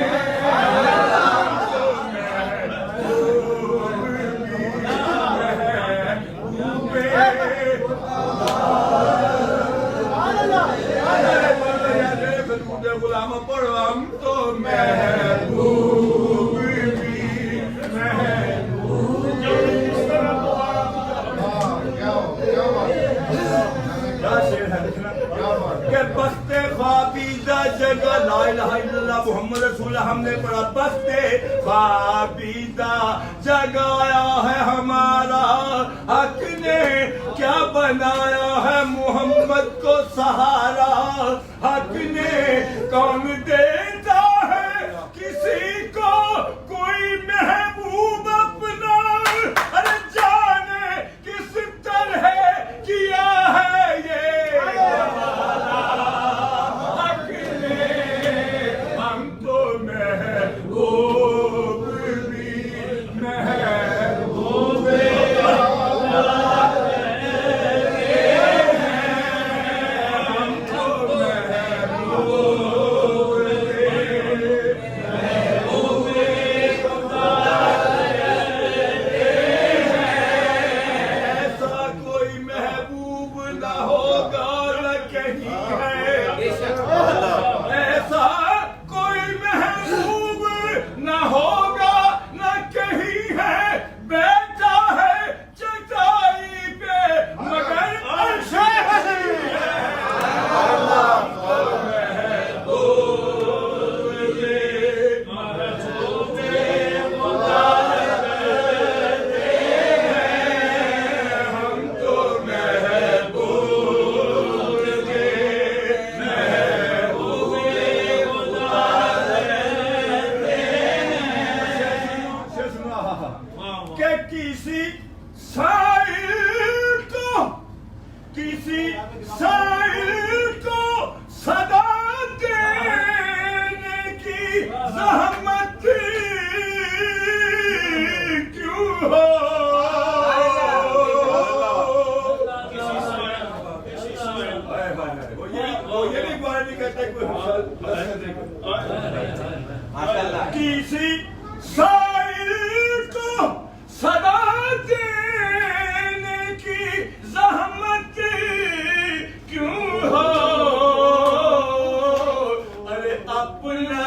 غلام پڑھو ہم تو محبوب بھی محبوب کہ بستے خوابیدہ جگہ لا الہ الا اللہ محمد رسول اللہ ہم نے پڑھا بستے خوابیدہ جگایا ہے ہمارا حق نے کیا بنایا ہے محمد کو سہارا حق نے کون دیتا ہے کسی کو کوئی محبوب اپنا ارے جانے کس طرح کیا ہے یہ حق نے ہم تو محبوب بھی محبوب کسی سائل کو صدا دینے کی زحمت کیوں ہو ارے اپنا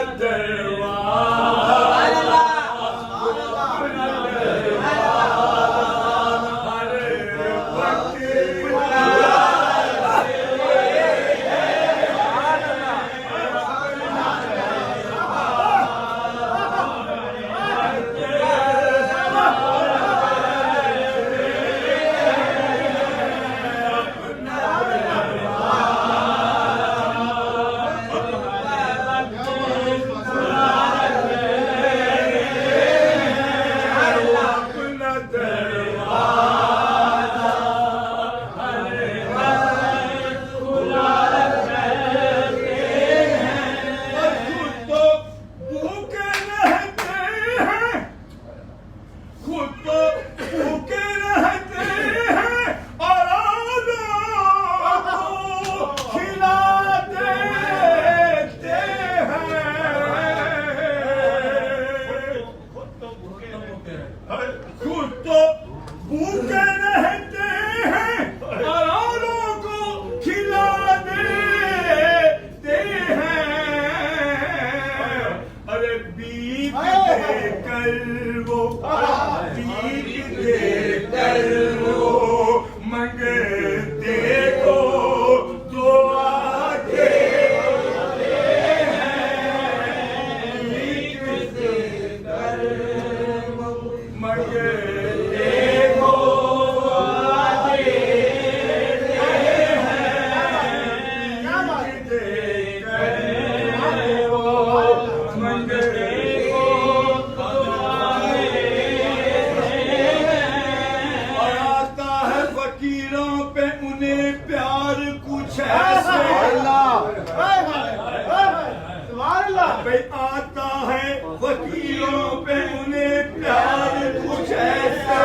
آتا ہے فقیروں پہ انہیں پیار کچھ ایسا،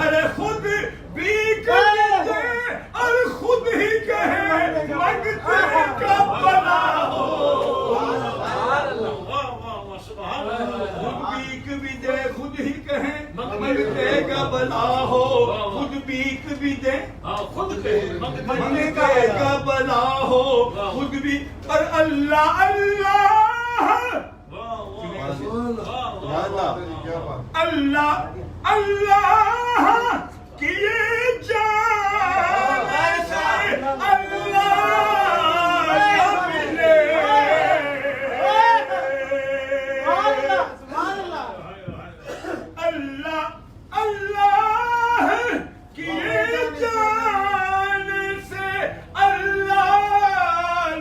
ارے خود بھی کہے اور خود ہی کہے مانگتے کا بنا ہو، خود بھی دے خود ہی کہیں مانگتے کا بنا ہو، خود بھی دے مانگتے کا بنا ہو، خود بھی اور اللہ اللہ اللہ اللہ کیے جان سے اللہ نہ ملے، اللہ اللہ کیے جان سے اللہ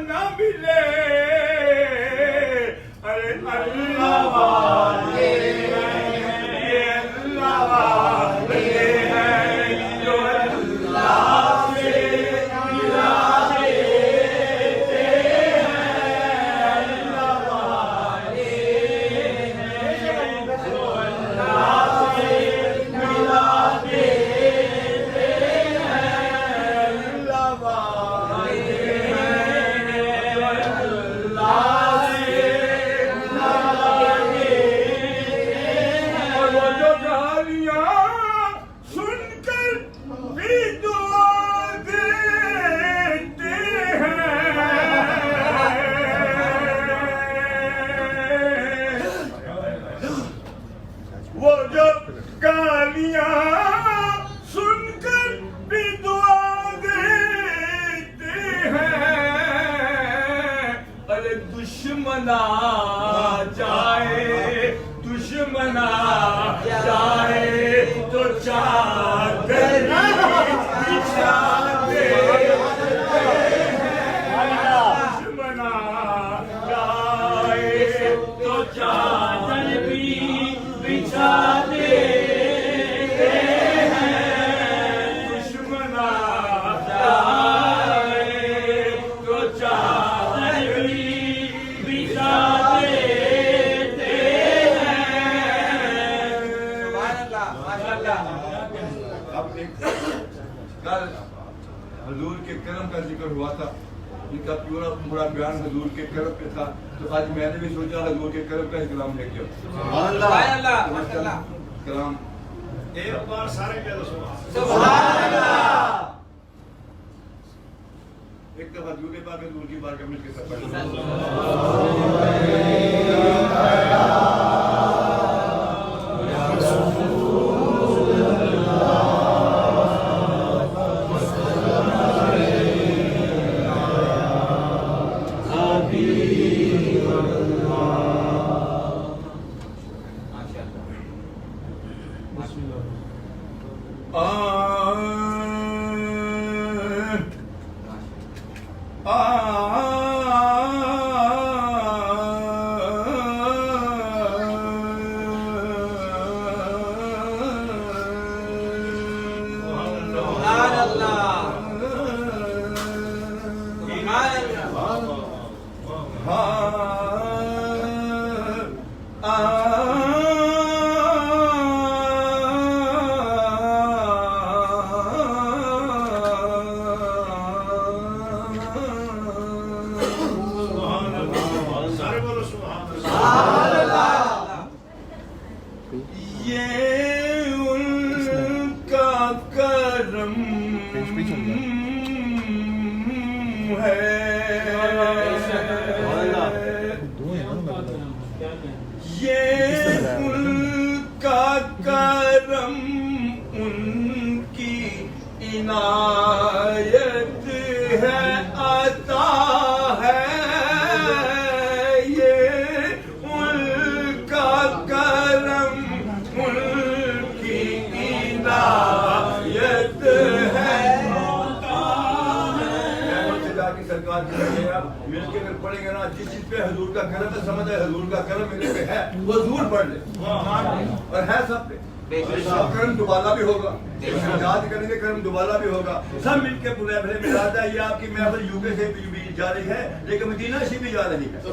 نہ ملے، ارے اللہ والے اللہ والے ہیں جو اللہ سے ملا دیتے ہیں، اللہ والے ہیں جو اللہ سے ملا دیتے ہیں، اللہ والے ہیں جو اللہ سے ملا دیتے ہیں، اور وہ جو گالیاں سن کر بھی دعا دیتے ہیں، وہ جو گالیاں سن کر بھی دعا دیتے ہیں، ارے دشمنا جائے دشمنا جائے تو چادر بچھا دیتے ہیں، دشمنا جائے تو چادر بھی بچھا دیتے ہیں، دشمنا جائے تو چادر بھی بچھا دیتے ہیں۔ اب ایک کل حضور کے کرم کا ذکر ہوا تھا، ان کا پورا بیان حضور کے کرم پہ تھا، تو آج میں نے بھی سوچا حضور کے کرم کا کلام لے کے کلام ایک بار سارے کہہ دو ایک دفعہ حضور پاک حضور کی بارگاہ مل کے سب عنایت ہے عطا ہے، یہ ان کا کرم ان کی عنایت ہے عطا ہے۔ سرکار کی مل کے اگر پڑھیں گے نا جس چیز پہ حضور کا کرم ہے سمجھ ہے حضور کا کرم میرے پہ ہے وہ ضرور پڑھ لے اور ہے سب پہ کرم دوبارہ بھی ہوگا یاد کریں گے کرم دوبارہ بھی ہوگا سب مل کے پورے بھلے ملاتا ہے یہ آپ کی محفل یو کے سے بھی جا رہی ہے لیکن مدینہ سے بھی جا رہی ہے تو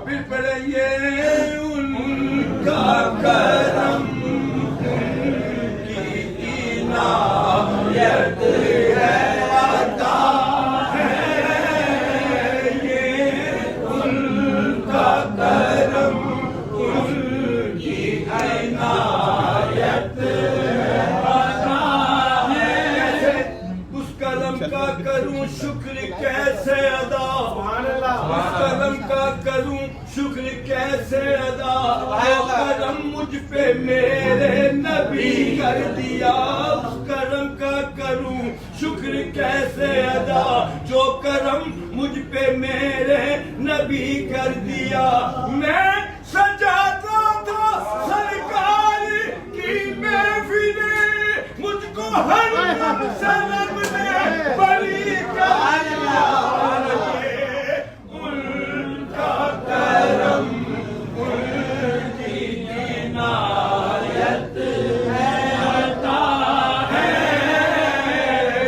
پھر پڑھے یہ ان کا کرم کی عنایت ہے عطا ہے یہ ان کا کرم ان کی عنایت عطا ہے اس کرم کا کروں شکر کیسے ادا اس کرم کا کروں شکر کیسے ادا جو کرم مجھ پہ میرے نبی کر دیا اس کرم کا کروں شکر کیسے ادا جو کرم مجھ پہ میرے نبی کر دیا میں سجاتا تھا سرکار کی محفل مجھ کو ہر سلام نے بڑی کر دیا ان کا کرم ان کی عنایت ہے عطا ہے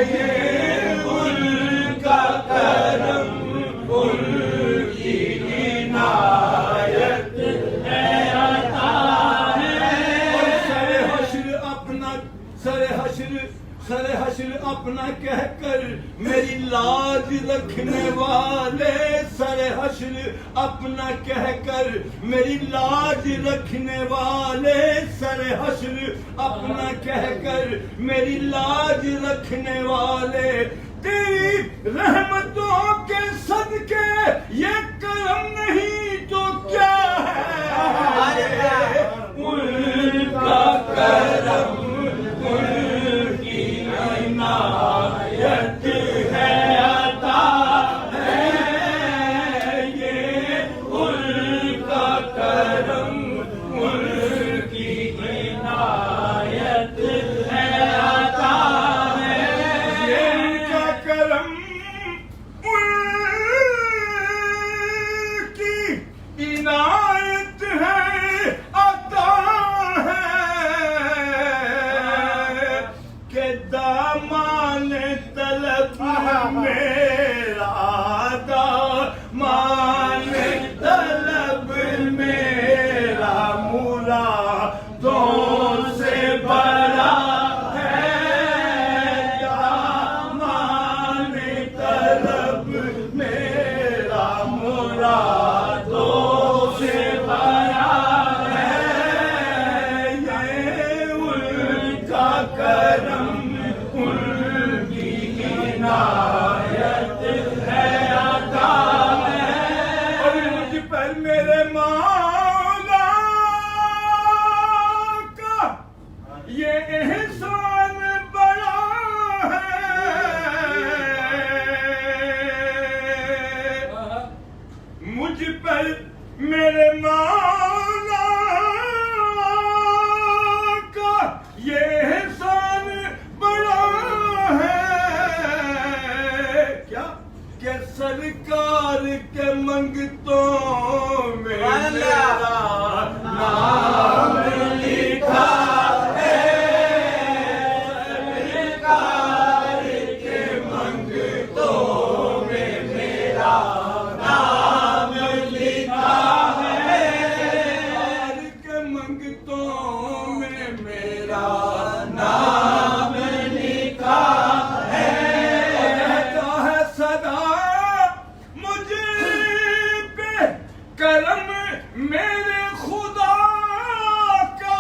یہ ان کا کرم ان کی عنایت ہے عطا ہے اور سر حشر اپنا کہہ کر میری لاج رکھنے والے سر حشر اپنا کہہ کر میری لاج رکھنے والے سر حشر اپنا کہہ کر میری لاج رکھنے والے تیری رحمتوں کے صدقے یہ کرم نہیں تو کیا ہے ان کا کرم ان کی عنایت ہے عطا ہے یہ ان کا کرم ان کی عنایت ہے عطا ہے یہ ان کا کرم ان کی عنایت ہے عطا ہے کہ دامان طلب میرا دامان طلب میرا مرادوں سے بڑا ہے دامان طلب میرا مرادوں سے بڑا ہے یہ ان کا کرم ان کی عنایت ہے عطا ہے اور مجھ پر میرے مولا کا یہ احسان بڑا ہے مجھ پر میرے مولا کا یہ احسان بڑا ہے کیا کہ سرکار کے منگتوں میں میرا نام لکھا ہے سرکار کے منگتوں میں میرا نام لکھا ہے سرکار کے منگتوں میں میرا نام لکھا ہے رہتا ہے سدا مجھے پہ کرم میرے خدا کا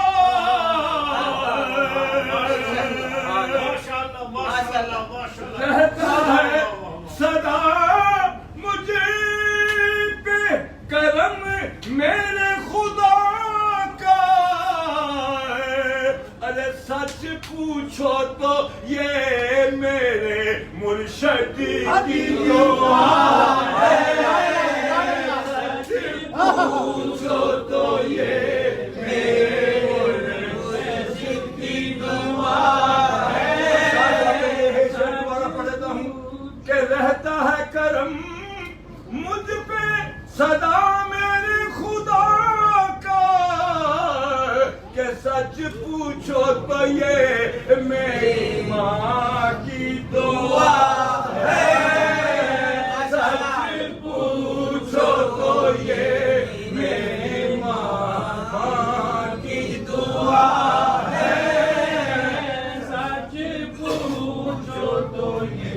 رہتا ہے سدا مجھے پہ کرم میرے خدا کا ارے سچ پوچھو تو یہ میرے مرشد کی دعا ہے سچ پوچھو تو یہ میرے مرشد کی دعا ہے دوبارہ پڑھتا ہوں کہ رہتا ہے کرم پوچھو تو یہ میری ماں کی دعا ہے، سچ پوچھو تو یہ میری ماں کی دعا ہے، سچ پوچھو تو یہ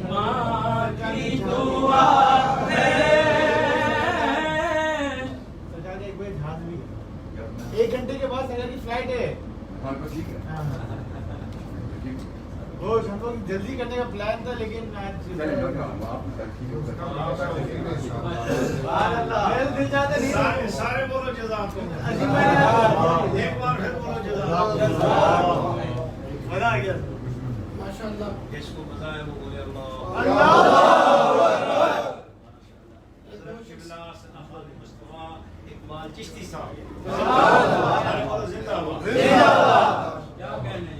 ماں کی دعا ہے۔ سجاد ایک بار جہاز بھی ہے، 1 گھنٹے کے بعد سجاد کی فلائٹ ہے۔ ہاں تو ٹھیک ہے، وہ ہم لوگ جلدی کرنے کا پلان تھا لیکن دل چاہتا نہیں۔ سارے بولو جزاکم عظیم بھائی نے ایک بار پھر بولو جزاکم مزہ آ گیا۔ ماشاءاللہ جس کو مزہ ہے وہ بولے اللہ اللہ حضرت قبلہ سنافہ مصطفیٰ اقبال چشتی صاحب زندہ باد۔ کیا کہنے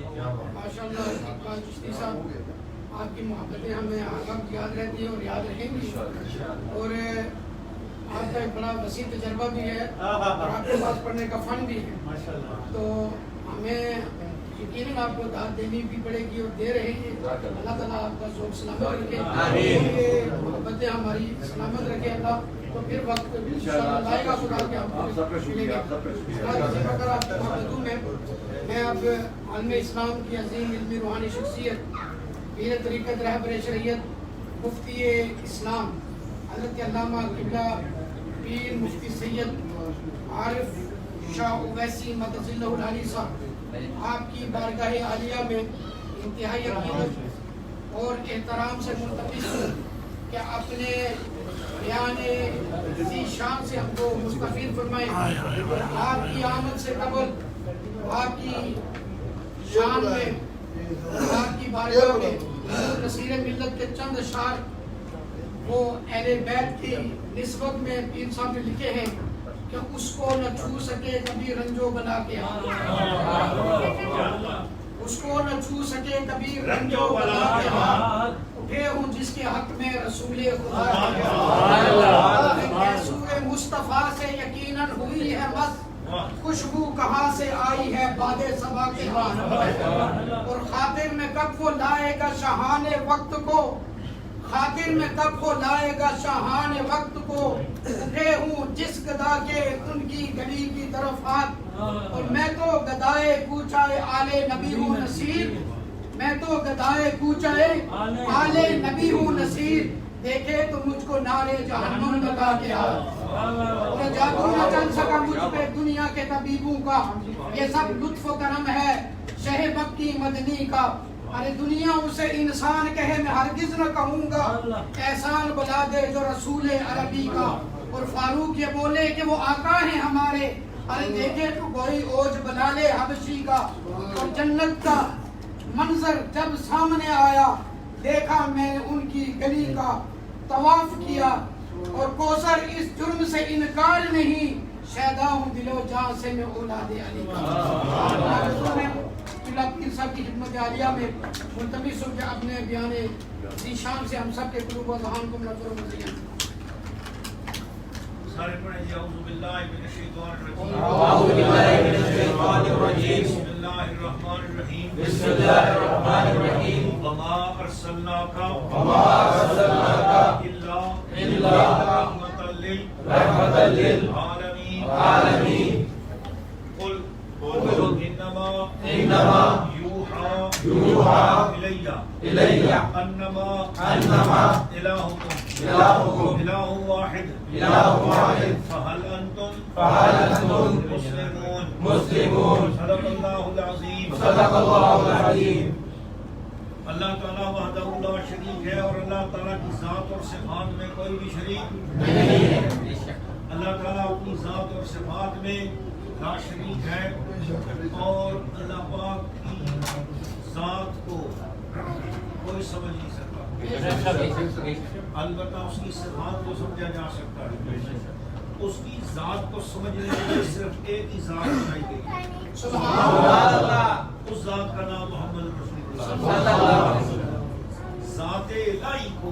ماشاءاللہ اقبال چشتی صاحب، آپ کی محبتیں ہمیں وقت یاد رہتی ہیں اور یاد رہیں گی، اور آپ کا ایک بڑا وسیع تجربہ بھی ہے اور آپ کے پاس پڑھنے کا فن بھی ہے، تو ہمیں یقیناً آپ کو داد دینی بھی پڑے گی اور دے رہے ہیں۔ اللہ تعالیٰ آپ کا ذوق سلامت رکھے، یہ محبتیں ہماری سلامت رکھے اللہ، تو پھر وقت انشاءاللہ لائے گا خدا کے ہم کو ملیں گے۔ اسی وقت آپ کی محبتوں میں اب عالم اسلام کی عظیم علمی روحانی شخصیت، پیر طریقت رہبر شریعت مفتی اسلام حضرت علامہ قبلہ پیر مفتی سید عارف شاہ اویسی مدد اللہ العالی صاحب آپ کی بارگاہ عالیہ میں انتہائی عقیدت اور احترام سے ملتمس ہوں کہ اپنے بیان ذی شان سے ہم کو مستفید فرمائیں۔ آپ کی آمد سے قبل آپ کی شان میں، آپ کی بارگاہ میں حضور نصیر ملت کے چند اشعار وہ اہل بیت کی نسبت میں پیر صاحب نے لکھے ہیں کہ اس کو نہ چھو سکے کبھی رنجو بلا کے ہاتھ، اس کو نہ چھو سکے کبھی رنجو بلا کے ہاتھ، اٹھے ہوں جس کے حق میں رسول خدا کے ہاتھ، سورہ مصطفیٰ سے یقیناً ہوئی ہے مست، خوشبو کہاں سے آئی ہے باد صبا کے ہاتھ، اور خاطر میں کب وہ لائے گا شاہان وقت کو، خاطر میں کب وہ لائے گا شاہان وقت کو، اٹھے ہوں جس گدا کے ان کی گلی کی طرف ہاتھ، اور میں تو گدائے کوچائے آل نبی ہوں نصیر، میں تو گدائے کوچائے آل نبی ہوں نصیر، دیکھے تو مجھ کو نعرے جہنم لگا کے اور جادو نہ چل سکا مجھ پہ دنیا کے طبیبوں کا، یہ سب لطف و کرم ہے شہ مکی مدنی کا، ارے دنیا اسے انسان کہے میں ہرگز نہ کہوں گا، احسان بلا دے جو رسول عربی کا، اور فاروق یہ بولے کہ وہ آقا ہیں ہمارے، ارے دیکھے تو کوئی اوج بنا لے حبشی کا، اور جنت کا منظر جب سامنے آیا دیکھا میں ان کی گلی کا، طواف کیا اور کوثر اس جرم سے انکار نہیں، شیدا ہوں دل و جان سے میں اولاد علی کا۔ پیر صاحب کی خدمت عالیہ میں ملتمس ہو کے اپنے بیان ذی شان سے ہم سب کے قلوب و ذہان کو منور و مزین۔ سارے پڑھیں جی اعوذ باللہ من الشیطان الرجیم، اعوذ باللہ من الشیطان الرجیم، بسم اللہ الرحمن الرحیم، بسم اللہ الرحمن الرحیم، وما ارسلناک الا رحمۃ للعالمین، قل انما یوحی الی انما الہکم الہ واحد فہل انتم مسلمون۔ صدق اللہ العظیم۔ اللہ تعالیٰ وحدہ لا شریک ہے، اور اللہ تعالیٰ کی ذات اور صفات میں کوئی بھی شریک نہیں ہے۔ اللہ تعالیٰ اپنی ذات اور صفات میں لا شریک ہے، اور اللہ پاک کی ذات کو کوئی سمجھ نہیں سکتا، البتہ اس کی صفات کو سمجھا جا سکتا ہے۔ اس کی ذات کو سمجھنے کے لیے صرف ایک ہی ذات بنائی گئی ہے، سبحان اللہ، اس ذات کا نام محمد رسول اللہ۔ ذات الہی کو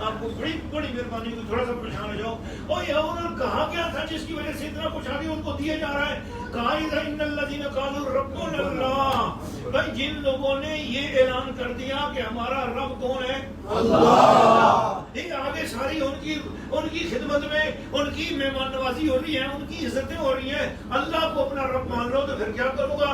آپ کو بڑی بڑی مہربانی کو تھوڑا سا پریشان ہو جاؤ. اور یہ انہوں نے کہا کیا تھا جس کی وجہ سے اتنا کچھ آگے ان کو دیا جا رہا ہے؟ کہا ان الذین قالوا ربنا اللہ. بھائی جن لوگوں نے یہ اعلان کر دیا کہ ہمارا رب کون ہے؟ اللہ. یہ آگے ساری ان کی خدمت میں ان کی مہمان نوازی ہو رہی ہے, ان کی عزتیں ہو رہی ہیں. اللہ کو اپنا رب مان لو تو پھر کیا کروں گا؟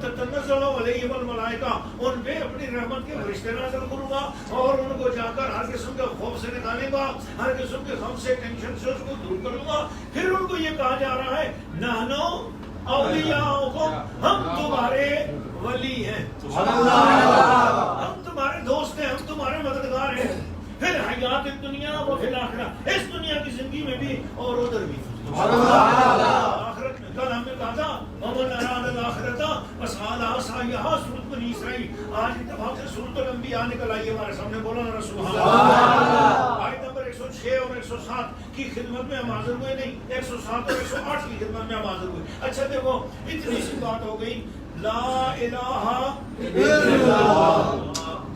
تتنزل علیہم الملائکہ, ان پہ اپنی رحمت کے فرشتے نازل کروں گا اور ان کو جا کر ہر قسم کے خوف سے نکالے گا, ہر قسم کے غم سے, ٹینشن سے اس کو دور کروں گا. پھر ان کو یہ کہا جا رہا ہے نحنو اولیاؤکم, ہم تمہارے ولی ہیں, ہم تمہارے دوست ہیں, ہم تمہارے مددگار ہیں. پھر حیات دنیا و فی الآخرہ, اس دنیا کی زندگی میں بھی اور ادھر بھی. آخرت میں کل ہم نے کہا تھا ومن اراد الآخرۃ فسعیها سعیها سورۃ بنی اسرائیل. آج اتفاق سے سورۃ الانبیاء نکل آئی ہمارے سامنے. بولو نا سبحان اللہ. آیت نمبر 106 اور 107 کی خدمت میں ہم حاضر ہوئے, نہیں 107 اور 108 کی خدمت میں ہم حاضر ہوئے. اچھا دیکھو اتنی سی بات ہو گئی, لا الہ الا اللہ,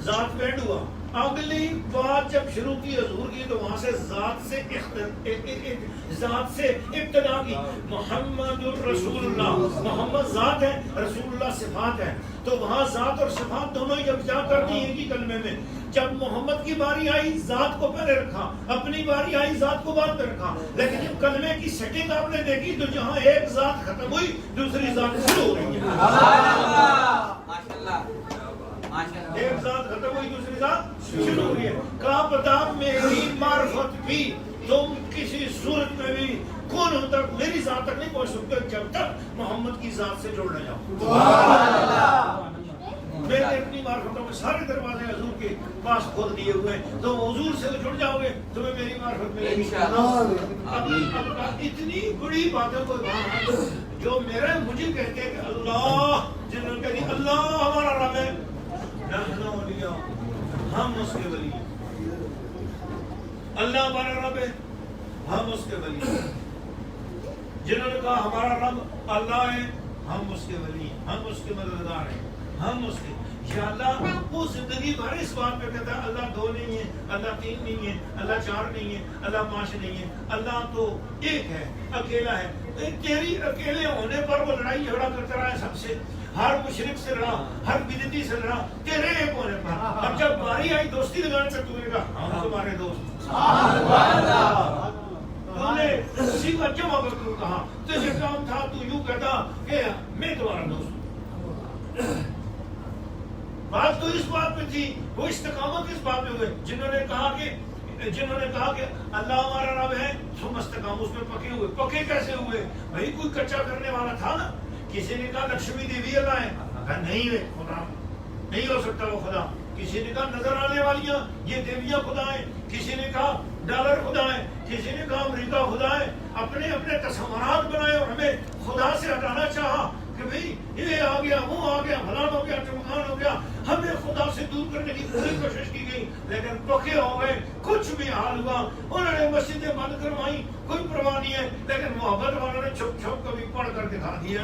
ذات پینڈ ہوا. اگلی بات جب شروع کی حضور کی تو وہاں سے ذات سے ابتدا کی. محمد الرسول اللہ, محمد ذات ہے, رسول اللہ صفات ہے. تو وہاں ذات اور صفات دونوں ہی جب جا کرتی ہیں کی کلمے میں. جب محمد کی باری آئی ذات کو پہلے رکھا, اپنی باری آئی ذات کو بعد میں رکھا. لیکن جب کلمے کی سیٹنگ آپ نے دیکھی تو جہاں ایک ذات ختم ہوئی دوسری ذات شروع ہو رہی ہے. ایک ذات ختم ہوئی دوسری ذات شروع ہو رہی ہے. کہا پتا میری معرفت بھی تم کسی صورت میں بھی کون تک میری ذات تک نہیں پہنچ سکتے جب تک محمد کی ذات سے جوڑ نہ جاؤ. میں نے اپنی معرفتوں میں سارے دروازے حضور کے پاس کھول دیے ہوئے ہیں. تو حضور سے جڑ جاؤ گے تمہیں میری معرفت ملے گی. اتنی بڑی باتوں کو جو میرے مجھے کہتے ہیں کہ اللہ, جنہوں نے کہا کہ اللہ ہمارا رب ہے, نحن اولیاء, ہم اس کے ولی ہیں. اللہ ہمارا رب ہے, ہم اس کے ولی ہیں. جنہوں نے کہا ہمارا رب اللہ ہے, ہم اس کے ولی ہیں, ہم اس کے مددگار ہیں, ہم اس کے. یا اللہ وہ زندگی بھر اس بات پہ کہتا ہے اللہ دو نہیں ہے, اللہ تین نہیں ہے, اللہ چار نہیں ہے, اللہ پانچ نہیں ہے, اللہ تو ایک ہے, اکیلا ہے. تیری اکیلے ہونے پر وہ لڑائی جھگڑا کرتا رہا ہے سب سے, ہر مشرک سے لڑا, ہر بدعتی سے لڑا, تیرے ایک ہونے پر. اب جب باری آئی دوستی لگانے سے تو نے کہا ہم تمہارے دوست. تو نے سیدھا جواب کر کہا تجھے کام تھا تو یوں کہتا کہ میں تمہارا دوست. بات تو اس بات پہ تھی, وہ استقامت اس بات پہ ہوئے. جنہوں نے کہا کہ اللہ ہمارا رب ہے, تم استقام اس میں پکے ہوئے. پکے کیسے ہوئے بھائی؟ کوئی کچا کرنے والا تھا نا. کسی نے کہا لکشمی دیوی اللہ ہے, کہا نہیں ہے خدا, نہیں ہو سکتا وہ خدا. کسی نے کہا نظر آنے والیاں یہ دیویاں خدا ہیں. کسی نے کہا ڈالر خدا ہے, کسی نے کہا امریکہ خدا ہے. اپنے اپنے تصورات بنائے اور ہمیں خدا سے ہٹانا چاہا کہ بھئی یہ آ گیا, وہ آ گیا, فلان ہو گیا, چمکان ہو گیا. ہمیں خدا سے دور کرنے کی پوری کوشش کی گئی لیکن پکے ہو گئے. کچھ بھی حال ہوا, انہوں نے مسجدیں بند کروائی, کوئی پرواہ نہیں ہے, لیکن محبت والوں نے چھپ چھپ کبھی پڑھ کر دکھا دیا.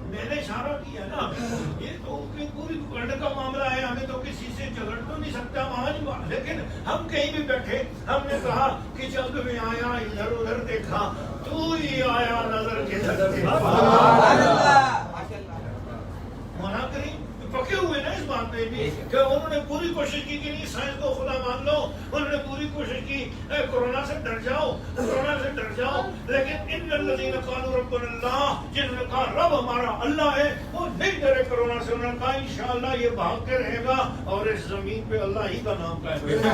میں نے اشارہ کیا نا, یہ تو پوری ورلڈ کا معاملہ ہے, ہمیں تو کسی سے جھگڑ تو نہیں سکتا وہاں. لیکن ہم کہیں بھی بیٹھے, ہم نے کہا کہ جب میں آیا ادھر ادھر دیکھا تو ہی آیا نظر کے منع کریں. پکے ہوئے نا اس بات پہ بھی کہ انہوں نے پوری کوشش کی کہ نہیں سائنس کو خدا مان لو. انہوں نے پوری کوشش کی کورونا سے ڈر جاؤ, کورونا سے ڈر جاؤ. لیکن ان الذین قالوا ربنا اللہ, جنہوں نے کہا رب ہمارا اللہ ہے, وہ نہیں ڈرے کورونا سے. انہوں نے کہا انشاءاللہ یہ بھاگ کے رہے گا اور اس زمین پہ اللہ ہی کا نام قائم رہے گا.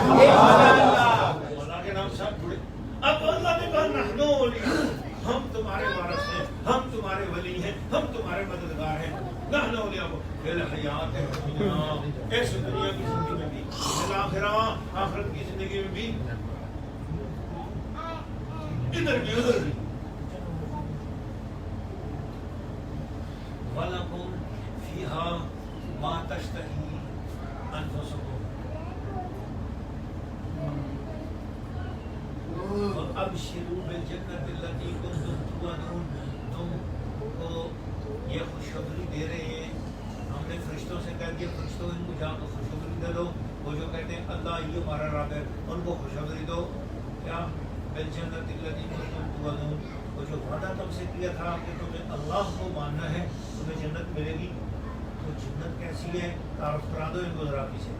اللہ کے نام ساتھ جڑے. اب اللہ نے کہا نحن اولیاء, ہم تمہارے وارث ہیں, ہم تمہارے ولی ہیں, ہم تمہارے مددگار ہیں. نحن اولیاء فی الحیات الدنیا, اس دنیا کی زندگی میں بھی, الآخرہ آخرت کی زندگی میں بھی, ادھر بھی ادھر بھی. وَلَكُمْ فِيهَا مَا تَشْتَهِي أَنفُسُكُمْ وَأَبْشِرُوا بِالْجَنَّةِ الَّتِي كُنتُمْ تُوعَدُونَ. تم کو یہ خوشخبری دے رہے ہیں, ہم نے فرشتوں سے کہہ دیا فرشتوں ان کو جا کر خوشخبری دے دو وہ جو کہتے ہیں اللہ یہ ہمارا رب ہے، ان کو خوشخبری دو کیا بالجنت الذی کنتم توعدون، وہ جو وعدہ تم سے کیا تھا کہ تمہیں اللہ کو ماننا ہے تمہیں جنت ملے گی. تو جنت کیسی ہے تعارف کرا دو ان کو ذرا پیچھے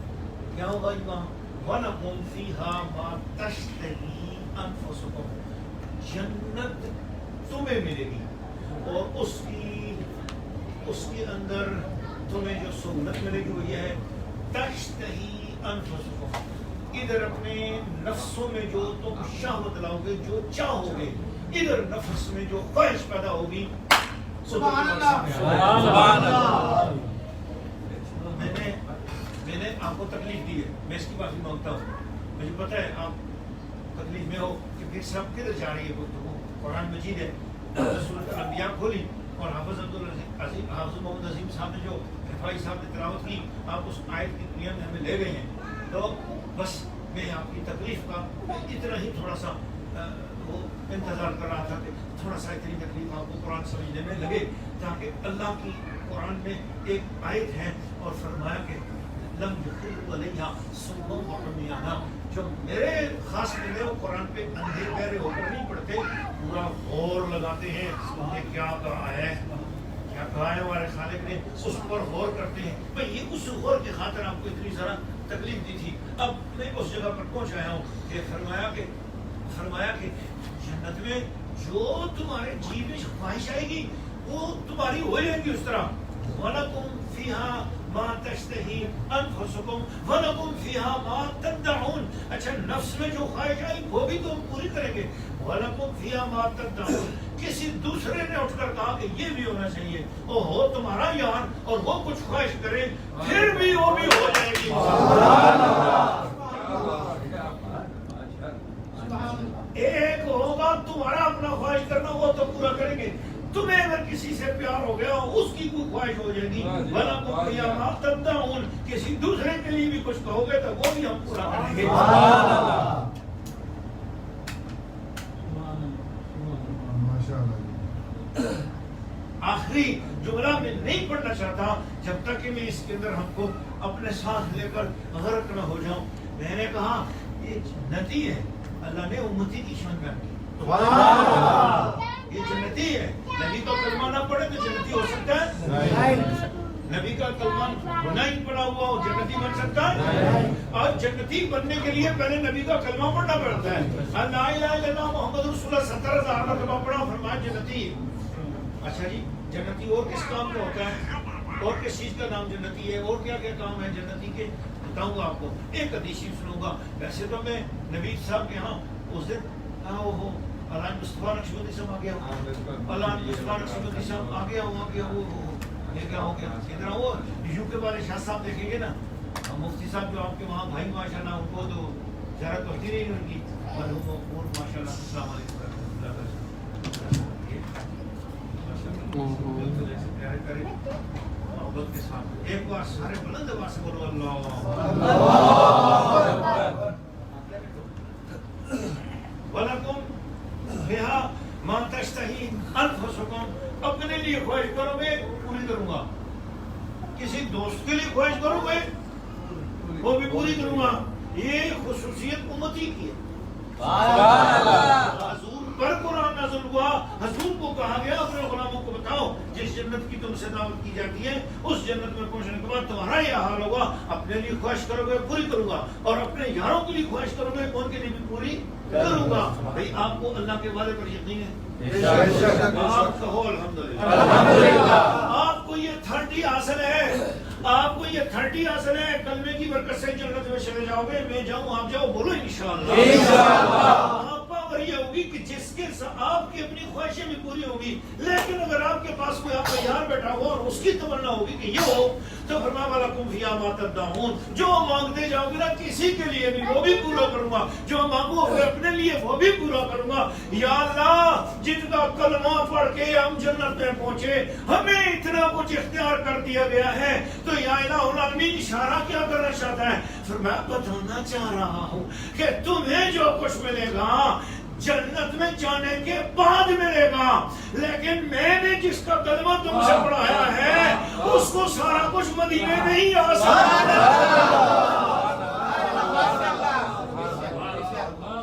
کیا ہوگا جی وہاں. وَلَكُمْ فِيهَا مَا تَشْتَهِي أَنفُسُكُمْ، جنت تمہیں ملے گی اور اس کے اندر تمہیں جو سہولت ملے گی وہ یہ ہے تشتہی انفسکم، ادھر اپنے نفسوں میں جو تم شہوت لاؤ گے جو چاہو گے، ادھر نفس میں جو خواہش پیدا ہوگی. سبحان اللہ سبحان اللہ. میں نے آپ کو تکلیف دی ہے، میں اس کی معافی مانگتا ہوں. مجھے پتہ ہے آپ تکلیف میں ہو کہ پھر سب کدھر جا رہی ہے گفتگو. قرآن مجید ہے، سورۃ الانبیاء کھولی اور حافظ حافظ محمد عظیم صاحب نے جو رفاعی صاحب نے تلاوت کی، آپ اس آیت کی دنیا میں ہمیں لے گئے ہیں. تو بس میں آپ کی تکلیف کا اتنا ہی تھوڑا سا وہ انتظار کر رہا تھا کہ تھوڑا سا اتنی تکلیف آپ کو قرآن سمجھنے میں لگے، تاکہ اللہ کی قرآن میں ایک آیت ہے اور فرمایا کہ لم یخروا علیہا صما وعمیانا، جو میرے خاص میں وہ قرآن پہ اندھے بہرے ہو کر نہیں پڑھتے، پورا غور لگاتے ہیں کہ کیا کہا ہے، کیا کہا ہے ہمارے خالق نے، اس پر غور کرتے ہیں. میں یہ اس غور کی خاطر آپ کو اتنی ذرا تکلیف دی تھی. اب میں اس جگہ پر پہنچ آیا ہوں کہ فرمایا کہ جنت میں جو تمہارے جی میں خواہش آئے گی وہ تمہاری ہو جائے گی اس طرح. وَلَكُمْ فِيهَا مَا تَشْتَهِي أَنفُسُكُمْ وَلَكُمْ فِيهَا مَا تَدَّعُونَ. اچھا نفس میں جو خواہش آئی وہ بھی تم پوری کریں گے. وَلَكُمْ فِيهَا مَا تَدَّعُونَ. کسی دوسرے نے اٹھ کر کہا کہ یہ بھی ہونا چاہیے، او ہو تمہارا یار اور وہ کچھ خواہش کرے پھر بھی وہ بھی ہو جائے گی. ایک ہوگا تمہارا اپنا خواہش کرنا وہ تو پورا کریں گے، تمہیں اگر کسی سے پیار ہو گیا اس کی کوئی خواہش ہو جائے گی. وَلَكُمْ فِيهَا مَا تَدَّعُونَ. کسی دوسرے کے لیے بھی کچھ کہو گے تو وہ بھی ہم پورا کریں گے. آخری جملہ میں نہیں پڑھنا چاہتا جب تک کہ میں اس کے اندر ہم کو اپنے ساتھ لے کر غرق نہ ہو جاؤں. میں نے کہا یہ جنتی ہے، اللہ نے امتی کی شان بیان کی. یہ جنتی ہے. نبی کا کلمہ نہ پڑھے تو جنتی ہو سکتا ہے؟ نبی کا کلمہ نہیں پڑھا ہوا ہو جنتی بن سکتا ہے؟ اور جنتی بننے کے لیے پہلے نبی کا کلمہ پڑھنا پڑتا ہے. لا الہ الا اللہ محمد رسول اللہ 70,000 مرتبہ پڑھا، فرمایا جنتی. اچھا جی جنتی اور کس کام میں ہوتا ہے، اور کس چیز کا نام جنتی ہے، اور کیا کیا کام ہے جنتی کے، بتاؤں گا آپ کو. ایک حدیث سنوں گا. ویسے تو میں نبی صاحب کے ہاں اس دن علامہ مصطفیٰ نقشبندی صاحب آ گیا، علامہ مصطفیٰ نقشبندی صاحب آ گیا یہ کیا ہو گیا. ادھر وہ یو کے والے شاہ صاحب دیکھیں گے نا، مفتی صاحب جو آپ کے وہاں بھائی ماشاء اللہ ان کو تو زیارت ہوتی نہیں ان کی، اور ماشاء اللہ. السلام علیکم ورحمۃ اللہ وبرکاتہ. محبت کے ساتھ ایک بار سارے بلند آواز سے بولو اللہ. وَلَكُمْ فِيهَا مَا تَشْتَهِي أَنفُسُكُمْ. اپنے لیے خواہش کرو گے پوری کروں گا، کسی دوست کے لیے خواہش کرو گے وہ بھی پوری کروں گا. یہ خصوصیت امتی کی ہے. حضور پر قرآن نازل ہوا، حضور کو کہا گیا اپنے غلاموں کو بتاؤ جس جنت کی تم سے دعوت کی جاتی ہے اس جنت میں پہنچنے کے بعد تمہارا یہ حال ہوگا. اپنے لیے خواہش کرو گے پوری کروں گا، اور اپنے یاروں کے لیے خواہش کرو گے ان کے لیے بھی پوری کروں گا. بھائی آپ کو اللہ کے وعدے پر یقین ہے؟ آپ کہو الحمدللہ. آپ کو یہ 30 حاصل ہے، آپ کو یہ 30 حاصل ہے. کلمے کی برکت سے جنت میں چلے جاؤ گے. میں جاؤں آپ جاؤ، بولو انشاءاللہ. یہ ہوگی کہ جس کے آپ کی اپنی خواہشیں بھی پوری ہوگی، لیکن اگر آپ کے پاس کوئی آپ کا یار بیٹھا ہو اور اس کی تمنا ہوگی کہ یہ ہو تو فرمایا وَلَكُمْ فِيهَا مَا تَدَّعُونَ. جو مانگتے جاؤ گے نا کسی کے لیے بھی وہ بھی پورا کروں گا، جو مانگو گے اپنے لیے وہ بھی پورا کروں گا. یا اللہ جن کا کلمہ پڑھ کے ہم جنت میں پہنچے ہمیں اتنا کچھ اختیار کر دیا گیا ہے، تو یا الہ العالمین اشارہ کیا کرنا چاہتا ہے؟ فرمایا بتانا چاہ رہا ہوں کہ تمہیں جو کچھ ملے گا جنت میں جانے کے بعد ملے گا، لیکن میں نے جس کا کلمہ تم سے پڑھایا ہے اس کو سارا کچھ مدینے میں ہی آ سکتا ہے.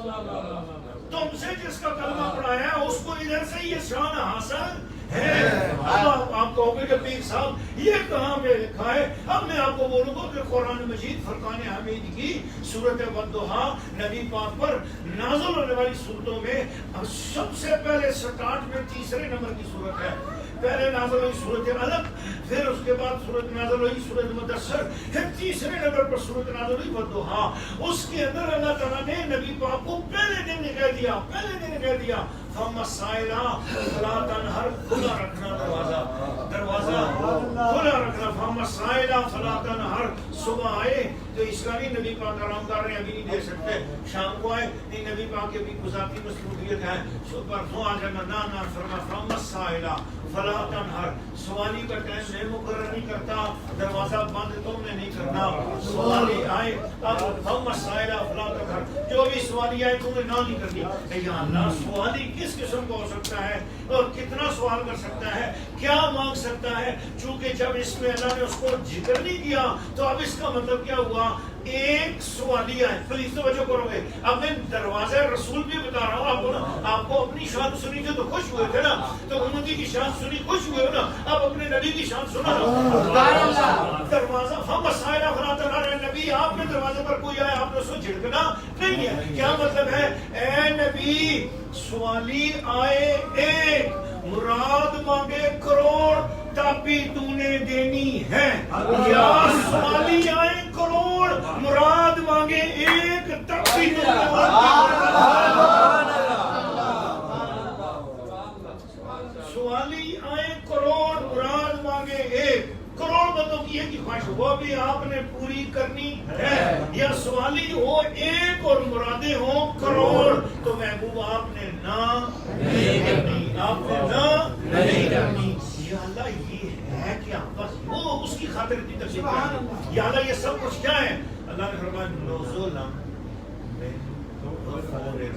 تم سے جس کا کلمہ پڑھایا ہے اس کو ادھر سے یہ شان حاصل ہے. اب آپ کہو گے کہ پیر صاحب یہ کہاں پہ لکھا ہے؟ اب میں آپ کو بولوں گا کہ قرآن مجید فرقان حمید کی سورت والضحیٰ نبی پاک پر نازل ہونے والی سورتوں میں سب سے پہلے سٹارٹ میں تیسرے نمبر کی سورت ہے. پہلے نازل ہوئی سورت علق، پھر اس کے بعد سورت نازل ہوئی سورت مدثر، پھر تیسرے نمبر پر سورت نازل ہوئی والضحیٰ. اس کے اندر اللہ تعالیٰ نے نبی پاک کو پہلے دن کہہ دیا فَمَسَائِلَا فَلَا تَنْهَرْ، کھلا رکھنا دروازہ کھلا رکھنا. فَمَسَائِلَا فَلَا تَنْهَرْ، صبح آئے تو اس کا نہیں نبی پاک آرام کر رہے ہیں ابھی نہیں دے سکتے، شام کو آئے نہیں نبی پاک کی بھی ذاتی مصروفیت ہے، پرسوں آ جانا نہ فرما. فَمَسَائِلَا فَلَا تَنْهَرْ، سوالی کا ٹائم میں مقرر نہیں کرتا، دروازہ بند تم نے نہیں کرنا. سوالی آئے اب فَمَسَائِلَا فَلَا تَنْهَرْ، جو بھی سوالی آئے تم نے نہ نہیں کرنی. یا اللہ سوالی کس قسم کا ہو سکتا ہے اور کتنا سوال کر سکتا ہے، کیا مانگ سکتا ہے؟ چونکہ جب اس میں اللہ نے اس کو ذکر نہیں کیا تو اب اس کا مطلب کیا ہوا؟ ایک سوالیہ ہے. پلیز توجہ کرو گے. اب میں دروازہ رسول بھی بتا رہا ہوں آپ کو نا. آپ کو اپنی شان سنی تھی تو خوش ہوئے تھے نا، تو امتی کی شان سنی خوش ہوئے نا. اب اپنے نبی کی شان سنا. دروازہ فَمَسَائِلَا فَلَا تَنْهَرْ، نبی آپ کے دروازے پر کوئی آئے آپ نے اس کو جھڑکنا نہیں ہے. کیا مطلب ہے؟ اے نبی سوالی آئے ایک، مراد مانگے کروڑ، تاپی تو نے دینی ہے. یا سوالی آئے کروڑ، مراد مانگے ایک، تاپی تو نے سوالی آئے کروڑ، مراد مانگے ایک. کروڑ بندوں کی ایک ہی خواہش وہ بھی آپ نے پوری کرنی ہے. یا سوالی ہو ایک اور مرادیں ہوں کروڑ، تو محبوب آپ نے نہ نہیں کرنی، آپ نے نہ نہیں کرنی. یا اللہ یہ ہے کیا؟ بس وہ اس کی خاطر اتنی تکلیف ہے. یا اللہ یہ سب کچھ کیا ہے؟ اللہ نے فرمایا نزولا من غفور رحیم،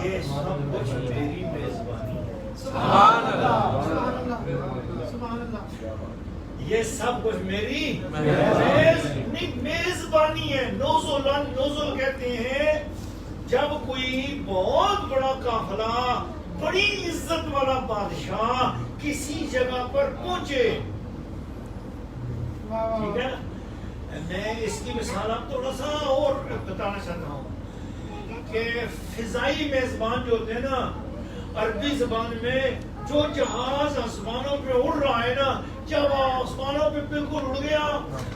یہ سب کچھ میری میزبانی ہے. سبحان اللہ، یہ سب کچھ میری میزبانی ہے. نزول کہتے ہیں جب کوئی بہت بڑا قافلہ، بڑی عزت والا بادشاہ کسی جگہ پر پہنچے. ٹھیک ہے، میں اس کی مثال آپ تھوڑا سا اور بتانا چاہتا ہوں کہ فضائی میزبان جو ہوتے ہیں نا، عربی زبان میں جو جہاز آسمانوں پہ اڑ رہا ہے نا، جب آسمانوں پہ بالکل اڑ گیا،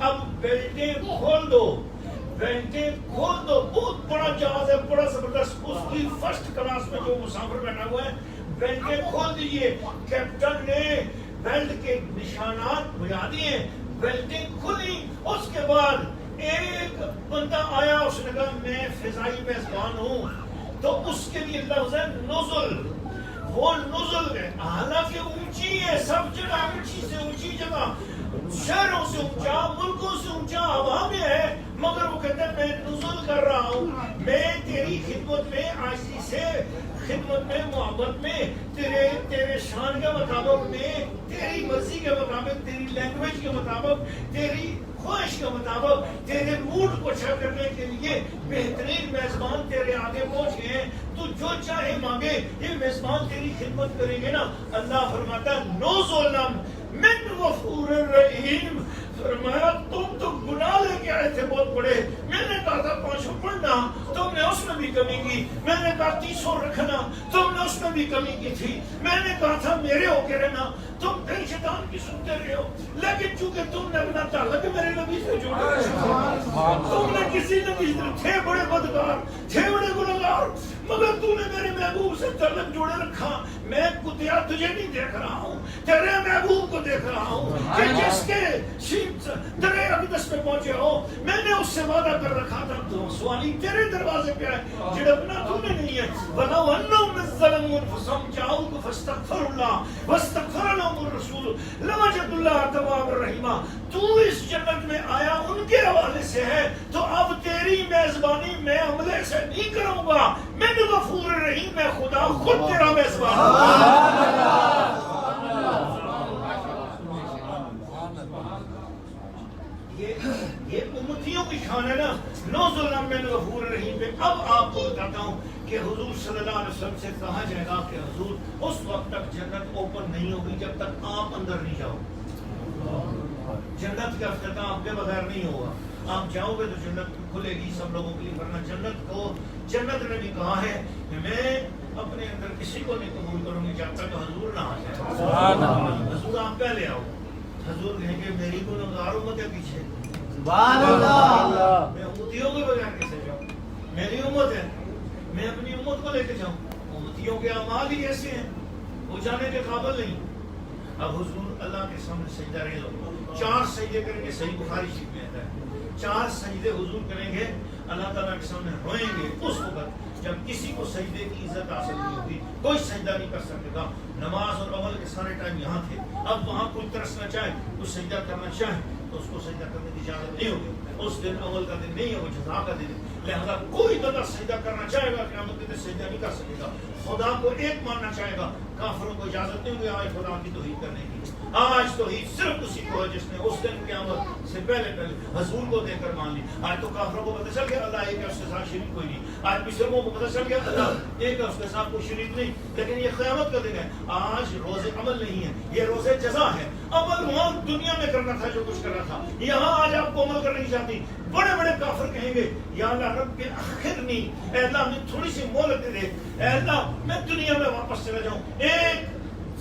اب بیلٹیں کھول دو، بہت بڑا جہاز ہے، بڑا زبردست، اس کی فرسٹ کلاس میں جو مسافر بیٹھا ہوا ہے، بیلٹیں کھول دیجئے. کیپٹن نے بیلٹ کے نشانات بجا دیے، بیلٹیں کھلی. اس کے بعد ایک بندہ آیا، اس نے کہا میں فضائی میزبان ہوں، تو اس کے لیے لفظ ہے نزل. وہ نزل ہے، حالانکہ اونچی ہے، سب جگہ اونچی سے اونچی جگہ، شہروں سے اونچا، ملکوں سے اونچا ہوا میں ہے، مگر وہ کہتا ہے میں نزل کر رہا ہوں، میں تیری خدمت میں عاجزی سے، خدمت میں محبت میں، تیرے شان کے مطابق میں، تیری مرضی کے مطابق، تیری لینگویج کے مطابق، تیری خواہش کے مطابق، تیرے موڈ کو اچھا کرنے کے لیے بہترین میزبان تیرے آگے پہنچ گئے ہیں. تو جو چاہے مانگے، یہ میزبان تیری خدمت کریں گے نا. اللہ فرماتا نزلا من غفور رحیم. فرمایا تم تو گناہ لے کے آئے تھے بہت بڑے، میں نے کہا تھا 500 پڑھنا، تم نے اس میں بھی کمی کی. میں نے کہا 300 رکھنا، تم نے اس میں بھی کمی کی تھی. میں نے کہا تھا میرے ہو کے رہنا، تم کہیں شیطان کی سنتے رہے ہو. لیکن چونکہ تم نے اپنا تعلق میرے نبی سے جوڑا، تم نے کسی نبی سے تھے بڑے بدکار، تھے بڑے گنہگار، مگر تو نے میرے محبوب سے تعلق جوڑے رکھا. میں کتیا تجھے نہیں دیکھ رہا ہوں، تیرے محبوب کو دیکھ رہا ہوں کہ جس کے درے اقدس میں پہنچے ہو. میں نے اس سے وعدہ کر رکھا تھا تو سوالی تیرے دروازے پہ آئے، جھڑکنا تو نے نہیں ہے. وَلَوْ أَنَّهُمْ ظَلَمُوا أَنفُسَهُمْ جَاءُوكَ فَاسْتَغْفَرُوا اللَّهَ وَاسْتَغْفَرَ لَهُمُ الرَّسُولُ لَوَجَدُوا اللَّهَ تَوَّابًا رَحِيمًا. تو اس جنت میں آیا ان کے حوالے سے ہے، تو اب تیری میزبانی میں عملے سے نہیں کروں گا. میں غفور رحیم، میں خدا خود تیرا میزبان ہوں. یہ امتیوں کی شان ہے نا. نزلا من غفور رحیم پہ اب آپ کو بتاتا ہوں کہ حضور صلی اللہ علیہ وسلم سے کہا جائے گا کہ حضور اس وقت تک جنت اوپن نہیں ہوگی جب تک آپ اندر نہیں جاؤ. جنت کا افتتاح آپ کے بغیر نہیں ہوگا. آپ جاؤ گے تو جنت کھلے گی سب لوگوں کے لیے. ورنہ جنت نے بھی کہا ہے کہ میں اپنے اندر کسی کو نہیں قبول کروں گی جب تک حضور نہ آ جائے. حضور آپ پہلے آؤ. حضور کہیں گے میری کو نگار امت ہے پیچھے. میں امتیوں کے بغیر کیسے جاؤں؟ میری امت ہے, میں اپنی امت کو لے کے جاؤں. امتیوں کے اعمال ہی ایسے ہیں وہ جانے کے قابل نہیں. اب حضور اللہ کے سامنے سجدہ رہے لو. 4 سجدے کریں گے, صحیح بخاری شریف میں آتا ہے. 4 سجدے حضور کریں گے, اللہ تعالیٰ کے سامنے روئیں گے. اس وقت جب کسی کو سجدے کی عزت حاصل نہیں ہوتی, کوئی سجدہ نہیں کر سکے گا. نماز اور عمل کے سارے ٹائم یہاں تھے. اب وہاں کوئی ترسنا چاہے, کوئی سجدہ کرنا چاہے تو اس کو سجدہ کرنے کی اجازت نہیں ہوگی. اس دن عمل کا دن نہیں ہے, وہ جزا کا دن ہے. لہذا کوئی بندہ سجدہ کرنا چاہے گا قیامت کے دن سجدہ نہیں کر سکے گا. خدا کو ایک ماننا چاہے گا, کافروں کو اجازت نہیں ہوگی آج خدا کی توحید کرنے کی. آج توحید صرف اسی کو ہے جس نے اس دن قیامت سے پہلے حضور کو دے کر مان لی. آج تو کافروں کو پتہ چل گیا اللہ ایک ہے, اس کے ساتھ شریک کوئی نہیں. آج مشرکوں کو پتہ چل گیا اللہ ایک ہے, اس کے ساتھ کوئی شریک نہیں. لیکن یہ قیامت کا دن ہے. آج روز عمل نہیں ہے, یہ روز جزا ہے. عمل وہاں دنیا میں کرنا تھا جو کچھ کرنا تھا, یہاں آج آپ کو عمل کرنا نہیں چاہتی. بڑے بڑے کافر کہیں گے یا اللہ رب کے آخر نہیں, اے اللہ میں تھوڑی سی مہلت دے دے, اے اللہ میں دنیا میں واپس چلا جاؤں, 1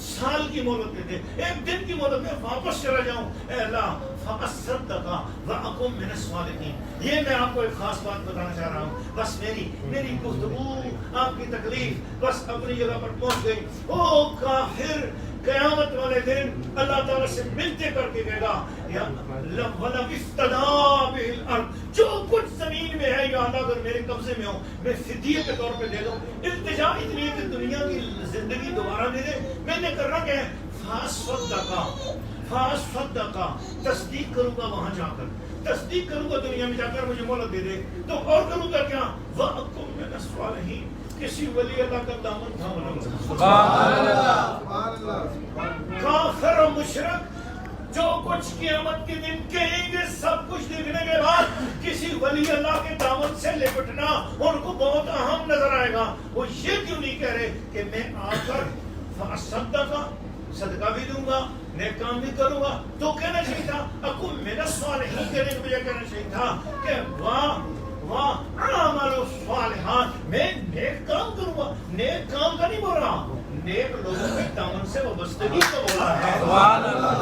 سال کی مہلت دے دے, 1 دن کی مہلت میں واپس چلا جاؤں, اے اللہ فاصدق واکن من الصالحین. یہ میں آپ کو ایک خاص بات بتانا چاہ رہا ہوں. بس میری گفتگو آپ کی تکلیف بس اپنی جگہ پر پہنچ گئی. او کافر قیامت والے دن اللہ تعالیٰ سے ملتے کر کے کہے گا یا وَلَوِ افْتَدَا بِهِ الْأَرْضِ, جو کچھ زمین میں ہے یا اللہ اگر میرے قبضے میں ہو میں فدیے کے طور پہ دے دوں. التجا اتنی ہے کہ دنیا کی زندگی دوبارہ دے دے. میں نے کرنا کیا ہے, فَاصْفَدَّقَا, تصدیق کروں گا وہاں جا کر, تصدیق کروں گا دنیا میں جا کر, مجھے مہلت دے دے. تو اور کروں گا کیا, وَأَكُن مِنَ الصَّالِحِينَ, کسی ولی اللہ کا دامن تھامنا ہوگا. سبحان اللہ. کافر و مشرک جو کچھ قیامت کے دن کہیں گے سب کچھ دیکھنے کے بعد کسی ولی اللہ کے دامن سے لپٹنا ان کو بہت اہم نظر آئے گا. وہ یہ کیوں نہیں کہہ رہے کہ میں آ کر فاصدقا, صدقہ بھی دوں گا, نیک کام بھی کروں گا. تو کہنا چاہیے تھا اکن من الصالحین, کہنے کو یہ کہنا چاہیے تھا کہ اعمل الصالحات, میں نیک کام کروں گا. نیک کام کا نہیں بول رہا, نیک لوگوں کے دامن سے وابستگی کو بولا ہے. سبحان اللہ.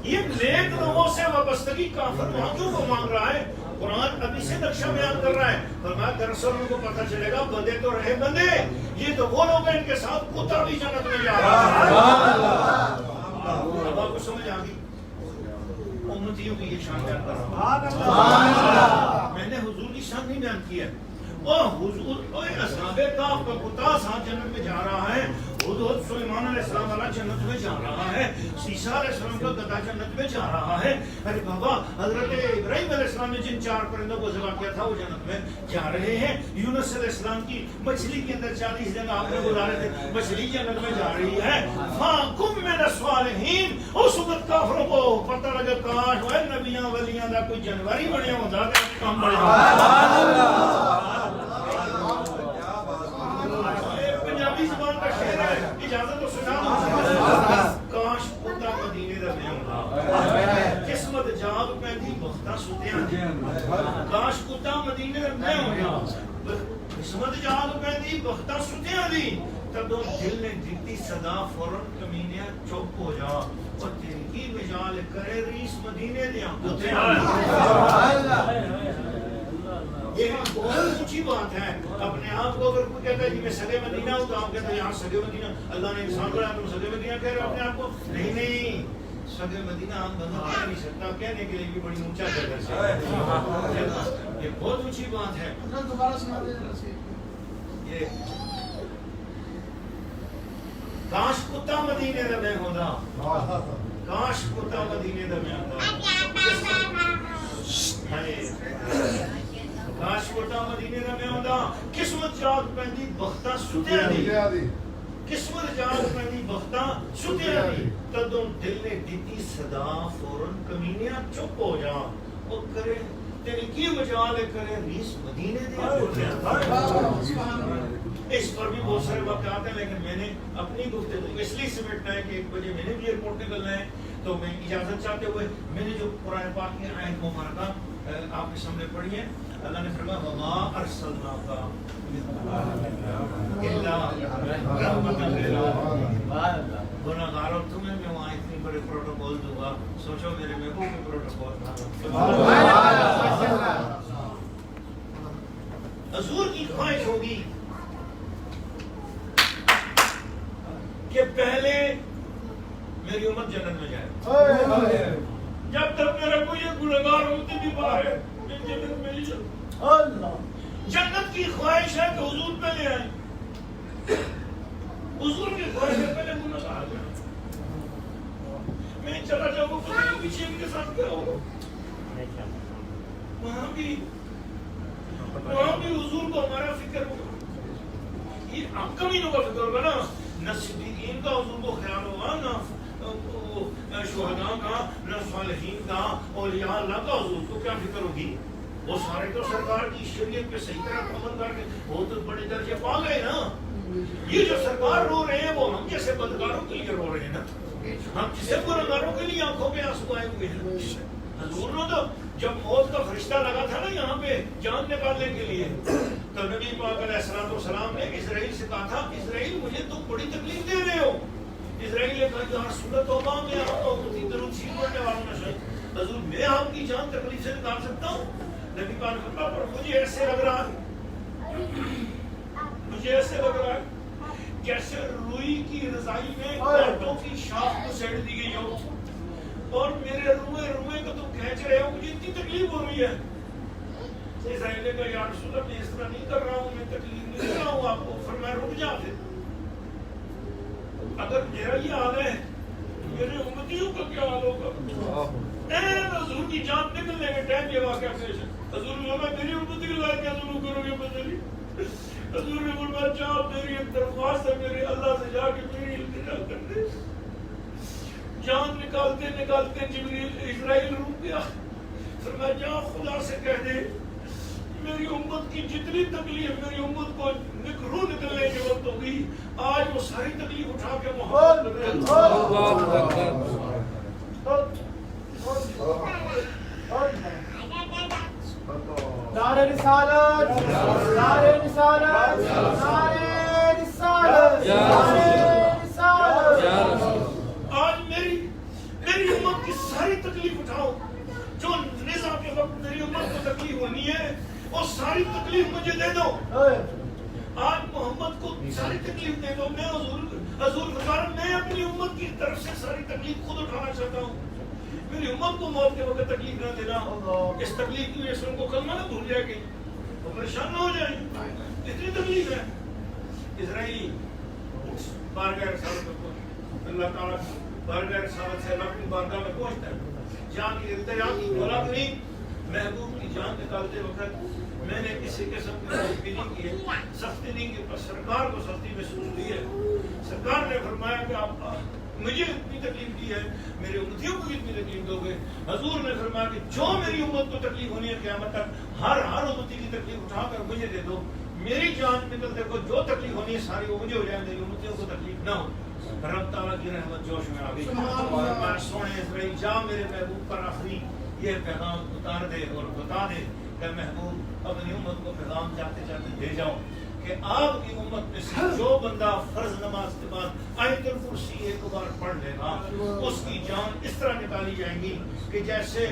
یہ نیک لوگوں سے وابستگی کافر وہاں کیوں کو مانگ رہا ہے؟ قرآن ابھی سے نقشہ بیان کر رہا ہے. فرمایا دراصل ان کو پتہ چلے گا بندے تو رہے بندے, یہ تو وہ لوگ ہیں ان کے ساتھ کتا بھی جنت میں جا رہا ہے. اب آپ کو سمجھ آ گئی امتیوں کی یہ شان بیان کر رہا ہوں. میں نے حضور کی شان نہیں بیان کی ہے. حضور اصحاب کہف کا کتا ساتھ جنت میں جا رہا ہے. حضرت سلیمان علیہ السلام والا جنت میں جا رہا ہے. عیسیٰ علیہ السلام کا گدھا جنت میں جا رہا ہے. ارے بابا حضرت ابراہیم علیہ السلام نے جن 4 پرندوں کو ذبح کیا تھا وہ جنت میں جا رہے ہیں. یونس علیہ السلام کی مچھلی کے اندر 40 دن آپ نے بلا رہے تھے, مچھلی جنت میں جا رہی ہے. فَاكُن مِنَ الصَّالِحِينَ. اس وقت کافروں کو پتہ لگا کاش وہ نبیاں ولیاں دا کوئی جنوری بنیا ہوتا ہے کام بڑھیا. پنجابی زبان کا شعر ہے, اجازت تو سنا دو. کاش پتا مدینے دا میں ہوندا, قسمت جاگ پیندی بختاں سُتیاں دی. کاش پتا مدینے دا میں ہوندا, قسمت جاگ پیندی بختاں سُتیاں دی. تدوں دل نے دیتی صدا فوراً کمینیاں چپ ہو جا, اور تیری کی مجال کرے ریس مدینے دیاں کتیاں. یہ بہت اونچی بات ہے. اپنے آپ کو اگر کوئی کہتا ہے کہ میں سگے مدینہ ہوں تو آپ کہتے ہیں یہاں سگے مدینہ, اللہ نے انسان بنایا تم سگے مدینہ کہہ رہے ہو اپنے آپ کو. نہیں, سگے مدینہ ہم بندہ کہہ نہیں سکتا, کہنے کے لیے بھی بڑی اونچا جگہ سے. یہ بہت اونچی بات ہے. دوبارہ سنا دیں. یہ کاش کتا مدینے دا میں ہوندا, کاش کتا مدینے دا میں ہوندا, کاش کوٹا مدینے دا میں ہوندا. قسمت جاگ پیندی بختاں سُتیاں دی, قسمت جاگ پیندی بختاں سُتیاں دی. تدوں دل نے دیتی صدا فوراً کمینیاں چپ ہو جا, وہ کرے تیری کی مجال کرے ریس مدینے دیا اس پر بھی بہت سارے واقعات ہیں، لیکن میں نے اپنی گفتگو اس لیے سمیٹنا ہے کہ 1 بجے میں نے بھی ایئرپورٹ نکلنا ہے، تو میں اجازت چاہتے ہوئے میں نے جو قرآن پاک کی آیت مبارکہ آپ کے سامنے پڑھی ہے، اللہ نے فرمایا وَمَا أَرْسَلْنَاكَ إِلَّا رَحْمَةً لِلْعَالَمِينَ۔ گناہگاروں تمہیں میں وہاں اتنی بڑے پروٹوکول دوں گا، سوچو میرے محبوب کے پروٹوکول حضور کی خواہش ہوگی کہ پہلے میری امت جنت میں جائے، جب تک میرا کوئی گنہگار امتی بھی باہر ہے میں جنت میں نہیں جاؤں۔ جنت کی خواہش ہے کہ حضور پہلے آئیں، حضور کی خواہش ہے پہلے گنہگار جائیں۔ میں چلا جاؤں گا پیچھے ان کے ساتھ کیا ہوگا، وہاں بھی حضور کو ہمارا فکر ہوگا، یہ آپ کمینوں کا فکر ہوگا نا، نہ صدیقین کا حضور کو خیال ہوگا، نہ شہداء کا، نہ صالحین کا، اولیاء اللہ کا حضور کو کیا فکر ہوگی؟ وہ سارے تو سرکار کی شریعت پہ صحیح طرح عمل کر کے وہ تو بڑے درجے پا گئے نا۔ یہ جو سرکار رو رہے ہیں وہ ہم جیسے بدکاروں کے لیے رو رہے ہیں نا، ہم جسے گنہگاروں کے لیے آنکھوں پہ آنسو آئے ہوئے ہیں۔ حضور نے تو جب موت کا فرشتہ لگا تھا نا یہاں پہ جان نکالنے کے لیے، تو نبی پاک علیہ الصلوۃ والسلام نے اسرائیل سے کہا تھا اسرائیل مجھے تم بڑی تکلیف دے رہے ہو۔ اسرائیل نے کہا یا رسول اللہ توبہ میں آپ کو درود شریف پڑھنے والوں میں سے حضور میں آپ کی جان تکلیف سے نکال سکتا ہوں؟ نبی پاک نے فرمایا پر مجھے ایسے لگ رہا ہے جیسے روئی کی رضائی میں کانٹوں کی شاخ کو سیڑ دی گئی ہو، اور میرے روئے کو تم کھینچ رہے ہو، مجھے اتنی تکلیف ہو رہی ہے۔ اسرائیل نے کہا یا رسول اللہ میں اس طرح نہیں کر رہا ہوں، میں تکلیف نہیں کر رہا ہوں آپ کو۔ فرمایا رک جا، پھر اگر میرا یہ حال ہے میرے امتیوں کا کیا حال ہوگا؟ حضور کی جان نکلنے کے ٹائم یہ واقعہ پیش ہے۔ حضور نے فرمایا میری امتی کے ساتھ کیا ضرور کرو گے بدلی؟ حضور نے فرمایا جاؤ میری ایک درخواست ہے میرے اللہ سے جا کے میری التجا کر دے۔ جان نکالتے نکالتے جبریل اسرائیل رک گیا، فرمایا جا خدا سے کہہ دے میری امت کی جتنی تکلیف میری امت کو روح نکلنے کی وقت ہوگی، آج وہ ساری تکلیف اٹھا کے محبت نعرہ رسالت، نعرہ رسالت، نعرہ رسالت، نعرہ رسالت۔ آج میری امت کی ساری تکلیف اٹھاؤ، جو نظام کے وقت میری امت کو تکلیف ہونی ہے وہ ساری تکلیف مجھے دے دو۔ آج محمد کو ساری تکلیف دے دو۔ میں حضور فرمایا میں اپنی امت کی طرف سے ساری تکلیف خود اٹھانا چاہتا ہوں، میری امت کو موت کے وقت تکلیف نہ دینا۔ اس تکلیف کی وجہ سے ان کو کلمہ نہ بھول جائے گی، وہ پریشان نہ ہو جائیں، اتنی تکلیف ہے۔ اسرائیلی بارگاہ رسالت میں اللہ تعالیٰ بارگاہ رسالت سے اللہ اپنی بارگاہ میں پہنچتا ہے، جان کی التجا کی بولا کریں محبوب کی جان نکالتے وقت میں نے کسی قسم کی سختی نہیں کی ہے، سختی نہیں کی، پر سرکار کو سختی محسوس ہوئی ہے۔ سرکار نے فرمایا کہ آپ مجھے اتنی تکلیف دی ہے میرے امتیوں کو اتنی تکلیف دو گے۔ حضور نے فرمایا کہ جو میری امت کو تکلیف ہونی ہے قیامت تک ہر امتی کی تکلیف اٹھا کر مجھے دے دو، میری جان نکلتے کو جو تکلیف ہونی ہے ساری وہ مجھے ہو جائے، میری امتیوں کو تکلیف نہ ہو۔ رب تعالیٰ کی رحمت جوش میں آ گئی۔ فرمایا سونے اسرائیل جا میرے محبوب پر آخری یہ پیغام اتار دے اور بتا دے کہ محبوب اپنی امت کو پیغام جاتے جاتے دے جاؤ کہ آپ کی امت میں سے جو بندہ فرض نماز کے بعد آیت الکرسی ایک بار پڑھ لے گا اس کی جان اس طرح نکالی جائے گی کہ جیسے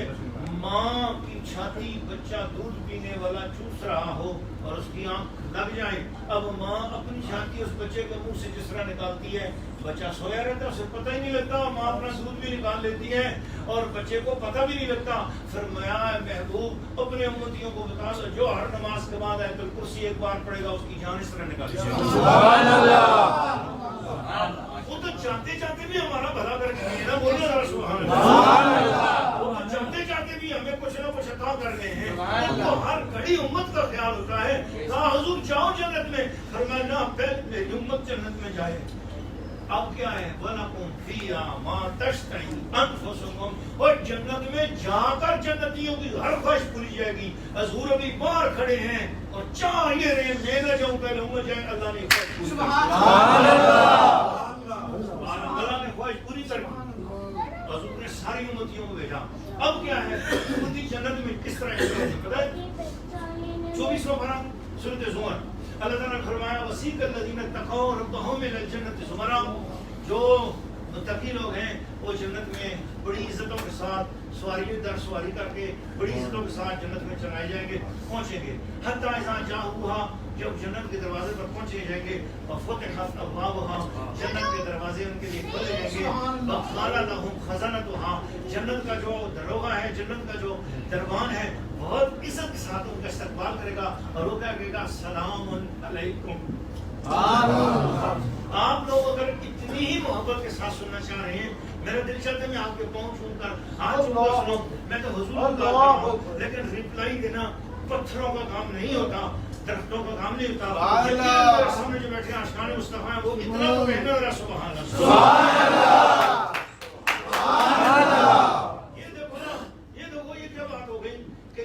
ماں کی چھاتی بچہ دودھ پینے والا چوس رہا ہو اور اس کی آنکھ لگ جائے۔ اب ماں اپنی چھاتی اس بچے کے منہ سے جس طرح نکالتی ہے، بچہ سویا رہتا ہے اسے پتہ ہی نہیں لگتا، ماں اپنا دودھ بھی نکال لیتی ہے اور بچے کو پتہ بھی نہیں لگتا۔ فرمایا محبوب اپنے امتیوں کو بتا دو جو ہر نماز کے بعد آیت الکرسی ایک بار پڑھے گا اس کی جان اس طرح نکالی جائے گی۔ سبحان اللہ۔ وہ تو چاہتے چاہتے بھی ہمارا بھلا کر کے نا بولنا ذرا سبحان اللہ۔ وہ تو چاہتے چاہتے بھی ہمیں کچھ نہ کچھ عطا کر رہے ہیں، ان کو ہر گھڑی امت کا خیال ہوتا ہے۔ کہا حضور جاؤ جنت میں، فرمایا نہ پہلے میری امت جنت میں جائے۔ اب کیا ہے وَلَكُمْ فِيهَا مَا تَشْتَهِي أَنفُسُكُمْ، اور جنت میں جا کر جنتیوں کی ہر خواہش پوری جائے گی. حضور ابھی باہر کھڑے ہیں اور چاہ یہ رہے میں نہ جاؤں پہلے ہوں جائے. اللہ نے خواہش پوری سبحان اللہ نے خواہش پوری کر دی. حضور نے ساری امتیوں کو بھیجا. اب کیا ہے امتی جنت میں کس طرح پتہ ہے 24واں پارہ سورۃ زمر اللہ تعالیٰ نے فرمایا وسیق الذین اتقوا ربهم الی الجنۃ زمرا، جو متقی لوگ ہیں وہ جنت میں بڑی عزتوں کے ساتھ سواری در سواری کر کے بڑی عزتوں کے ساتھ جنت میں چلائے جائیں گے، پہنچیں گے. حتی اذا جاؤہا، جب جنت کے دروازے پر پہنچے جائیں گے، وفتحت ابوابہا، جنت کے دروازے ان کے لیے کھولے جائیں گے. وقال لهم خزنتہا، جنت کا جو دروگہ ہے، جنت کا جو دربان ہے بہت عزت کے ساتھ ان کا استقبال کرے گا اور وہ کہے گا السلام علیکم. آپ لوگ اگر اتنی ہی محبت کے ساتھ سننا چاہ رہے ہیں، میرا دل چاہتا ہے میں آپ کے پاؤں چھو کر ہاتھ چھو کر سنوں. میں تو حضور کا کام ہوں، لیکن ریپلائی دینا پتھروں کا کام نہیں ہوتا، درختوں کا کام نہیں ہوتا. میرے سامنے جو بیٹھے عاشقان مصطفیٰ ہیں وہ اتنا تو کہنا ذرا سبحان اللہ. یہ دیکھو یہ کیا بات ہو گئی کہ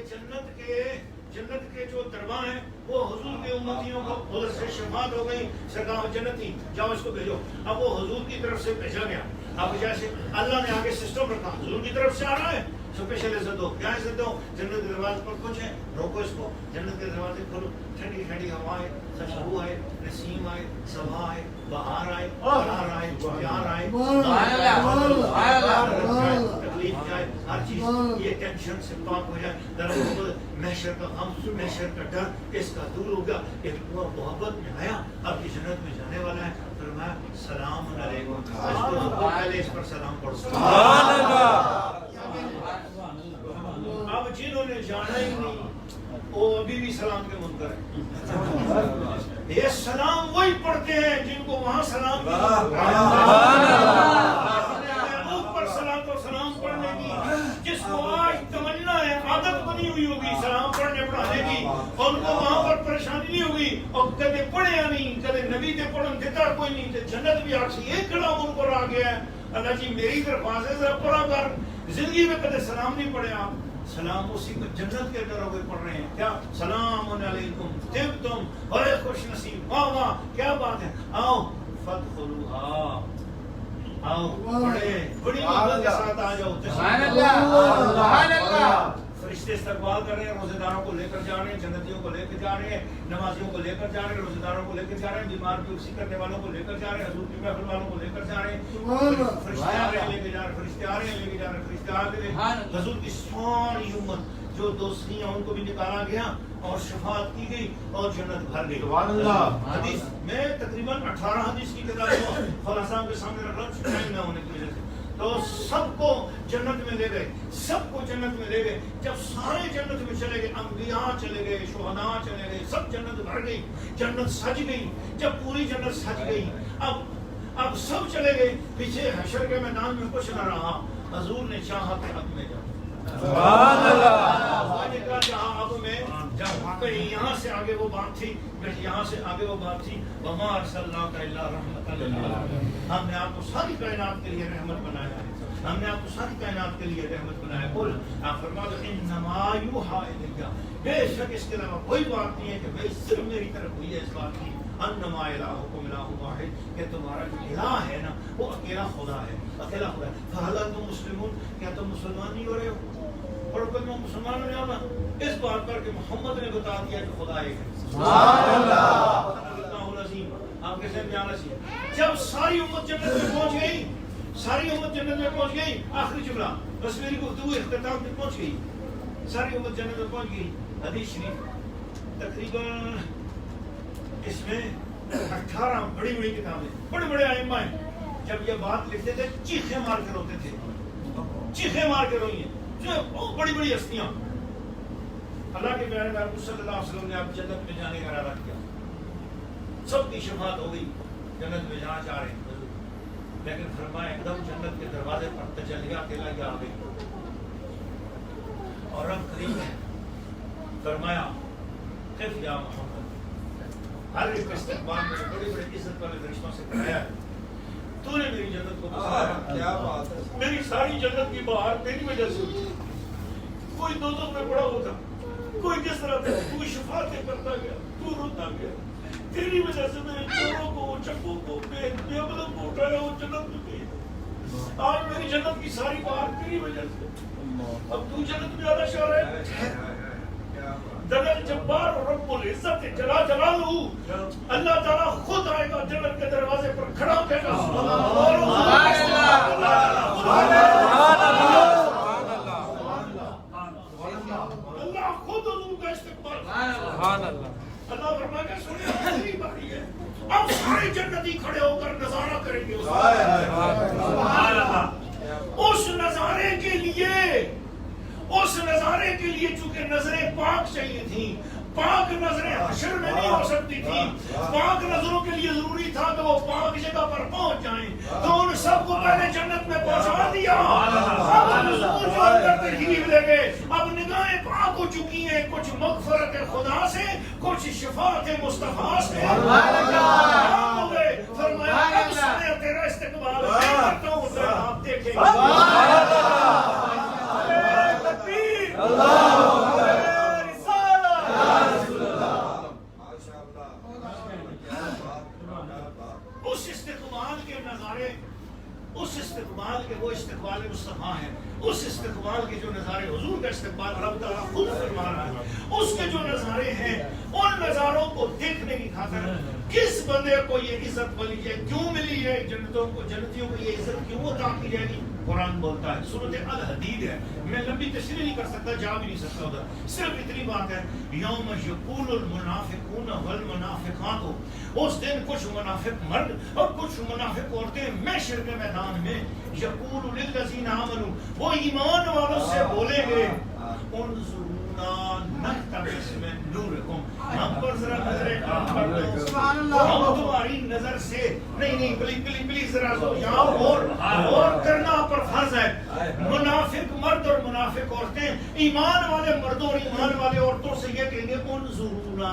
جنت کے جو دربان ہیں وہ حضور کے امتیوں کو ادھر سے شفاعت ہو گئی. سرکار جنتی جاؤ اس کو بھیجو. اب وہ حضور کی طرف سے بھیجا گیا. اب جیسے اللہ نے آگے سسٹم رکھا حضور کی طرف سے آ رہا ہے اسپیشل عزت دو. کیا عزت دو؟ جنت کے دروازے پر کچھ ہے روکو اس کو. جنت کے دروازے کھولو، ٹھنڈی ٹھنڈی ہوا آئے، خوشبو آئے، نسیم آئے، صبا آئے، بہار آئے، قرار آئے، پیار آئے، تکلیف جائے، ہر چیز یہ ٹینشن سے پاک ہو جائے. محشر کا غم، محشر کا ڈر اس کا دور ہو گیا. ایک محبت میں آیا، اب کی جنت میں جانے والا ہے. فرمایا سلام علیکم. پہلے اس پر سلام پڑھو. اب جنہوں نے جانا ہی نہیں وہ ابھی بھی سلام کے منکر ہیں. یہ سلام وہی پڑھتے ہیں جن کو وہاں سلام اوپر سلام تو سلام پڑھنے کی جس کو آج تمنا ہے، عادت بنی ہوئی ہوگی سلام پڑھنے پڑھانے کی، اور ان کو وہاں پر پریشانی نہیں ہوگی. اور کدے پڑھے یا نہیں، کدے نبی تے پڑھن دیتا کوئی نہیں، جنت بھی آگ سے ایک کلام ان پر آ گیا ہے. اللہ جی میری درخواست ہے ذرا پڑھا کر. زندگی میں کدے سلام نہیں پڑھے آپ. سلام اسی کو جنت کے اندر ہوئے پڑھ رہے ہیں. کیا سلام علیکم طبتم بڑے خوش نصیب. واہ واہ کیا بات ہے. آؤ فادخلوها، آؤ بڑے بڑی محبت کے ساتھ آ جاؤ. سبحان اللہ سبحان اللہ. فرشتے استقبال کر رہے ہیں، روزے داروں کو لے کر جا رہے ہیں، جنتیوں کو لے کر جا رہے ہیں، نمازیوں کو لے کر جا رہے ہیں، روزے داروں کو لے کر جا رہے ہیں، بیمار بیوسی کرنے والوں کو لے کر جا رہے ہیں، حضور کی محفل والوں کو لے کر جا رہے ہیں. فرشتے آ رہے ہیں لے کے جا رہے ہیں، فرشتے آ رہے ہیں لے کے جا رہے ہیں، فرشتے آ رہے ہیں. حضور کی ساری امت جو دوستی ہیں ان کو بھی نکالا گیا اور شفاعت کی گئی اور جنت بھر گئی. حدیث میں تقریباً 18 حدیث کی کتاب کو خلاصہ کے سامنے رکھ رہا ہوں ٹائم نہ ہونے کی وجہ سے. تو سب کو جنت میں لے گئے، سب کو جنت میں لے گئے. جب سارے جنت میں چلے گئے، انبیاء چلے گئے، شہداء چلے گئے، سب جنت بھر گئی، جنت سج گئی. جب پوری جنت سج گئی اب سب چلے گئے، پیچھے حشر کے میدان میں کچھ نہ رہا. حضور نے چاہا کہ اب میں جاؤں. سبحان اللہ. اب میں جاؤں. کہیں یہاں سے آگے وہ بات تھی، یہاں سے آگے وہ بات تھی. وما ارسلناک الا رحمۃ للعالمین. ہم نے آپ کو ساری کائنات کے لیے رحمت بنایا ہے. ہم نے آپ کو ساری کائنات کے لیے رحمت بنایا. قل آپ فرما دو انما یوحی الی، بے شک اس کے علاوہ کوئی بات نہیں ہے کہ بھائی صرف میری طرف ہوئی ہے اس بات کی. انما الہکم الہ واحد، کہ تمہارا جو الہ ہے نا وہ اکیلا خدا ہے، اکیلا خدا ہے. فہل انتم مسلمون، کیا تم مسلمان نہیں ہو رہے ہو؟ اور کلمہ مسلمان ہونے والا اس بات پر کہ محمد نے بتا دیا کہ خدا ایک ہے. سبحان اللہ. اللہ العظیم. آپ کے ساتھ بیان ہے. جب ساری امت جنت میں پہنچ گئی، ساری امت جنت میں پہنچ گئی، آخری جملہ بس میری گفتگو اختتام تک پہنچ گئی. ساری امت جنت میں پہنچ گئی. حدیث شریف تقریباً اس میں 18 بڑی بڑی کتابیں، بڑے بڑے ائمہ ہیں. جب یہ بات لکھتے تھے چیخیں مار کے روتے تھے، چیخیں مار کے روئی ہیں. جو بہت بڑی بڑی ہستیاں. اللہ کے پیارے محبوب صلی اللہ علیہ وسلم نے آپ جنت میں جانے کا ارادہ کیا. سب کی شفاعت ہو گئی، جنت میں جانا چاہ رہے ہیں. لیکن فرمایا ایک دم جنت کے دروازے پر تجلیات الہی آ گئی اور رب قریب ہے. فرمایا قف یا محمد. ہر ایک استقبال میں بڑی بڑی عزت والے فرشتوں سے کرایا ہے تو تو نے میری جنت کو بسایا. کیا بات ہے. میری ساری جنت کی بہار تیری وجہ سے ہوئی. کوئی دوزخ میں پڑا ہوتا, کوئی کس طرح تھا, کوئی شفاعتیں کرتا گیا, تو روتا گیا. تیری وجہ سے میرے چوروں کو, چکوں کو, بے عقلوں کو اٹھایا, وہ جنت میں گئی. آج میری جنت کی ساری بہار تیری وجہ سے. اب تو جنت میں آنا چاہ رہا ہے. جلال جبار رب العزت جلا جلالہ اللہ تعالیٰ خود آئے گا جنت کے دروازے پر کھڑا ہو جائے گا. اللہ خود حضور کا استقبال. اللہ فرمائے گا سنیں میری باری ہے, اب سارے جنتی کھڑے ہو کر نظارہ کریں گے. اس نظارے کے لیے چونکہ نظریں پاک چاہیے تھیں, پاک نظریں حشر میں نہیں ہو سکتی تھی. پاک نظروں کے لیے ضروری تھا کہ وہ پاک جگہ پر پہنچ جائیں, تو ان سب کو پہلے جنت میں پہنچا دیا. اب حضور جو اندر تشریف لے گئے, اب نگاہیں پاک ہو چکی ہیں, کچھ مغفرت خدا سے, کچھ شفاعت مصطفیٰ سے. فرمایا اب سنے تیرا استقبال میں کرتا ہوں, ذرا آپ دیکھیں. اس استقبال کے نظارے, اس استقبال کے وہ استقبال مصطفیٰ ہیں, اس استقبال کے جو نظارے حضور کا استقبال رب تعالیٰ خود فرما رہا ہے, اس کے جو نظارے ہیں ان نظاروں کو دیکھنے کی خاطر کس بندے کو یہ عزت ملی ہے, کیوں ملی ہے, جنتیوں کو یہ عزت کیوں عطا کی جائے گی. قرآن بولتا ہے, سورۃ الحدید ہے, میں لمبی تشریح نہیں کر سکتا, جا بھی نہیں سکتا ادھر, صرف اتنی بات ہے. یوم یقول المنافقون والمنافقات, اس دن کچھ منافق مرد اور کچھ منافق عورتیں محشر کے میدان میں یقول للذین آمنوا, وہ ایمان والوں سے بولیں گے, انظرونا نقتبس من نورکم, ہم پر ذرا نظریں کام کر دو, ہم تمہاری نظر سے نہیں پلیز ذرا یہاں اور کرنا پر فرض ہے. منافق مرد اور منافق عورتیں ایمان والے مردوں اور ایمان والے عورتوں سے یہ کہیں گے انظرونا,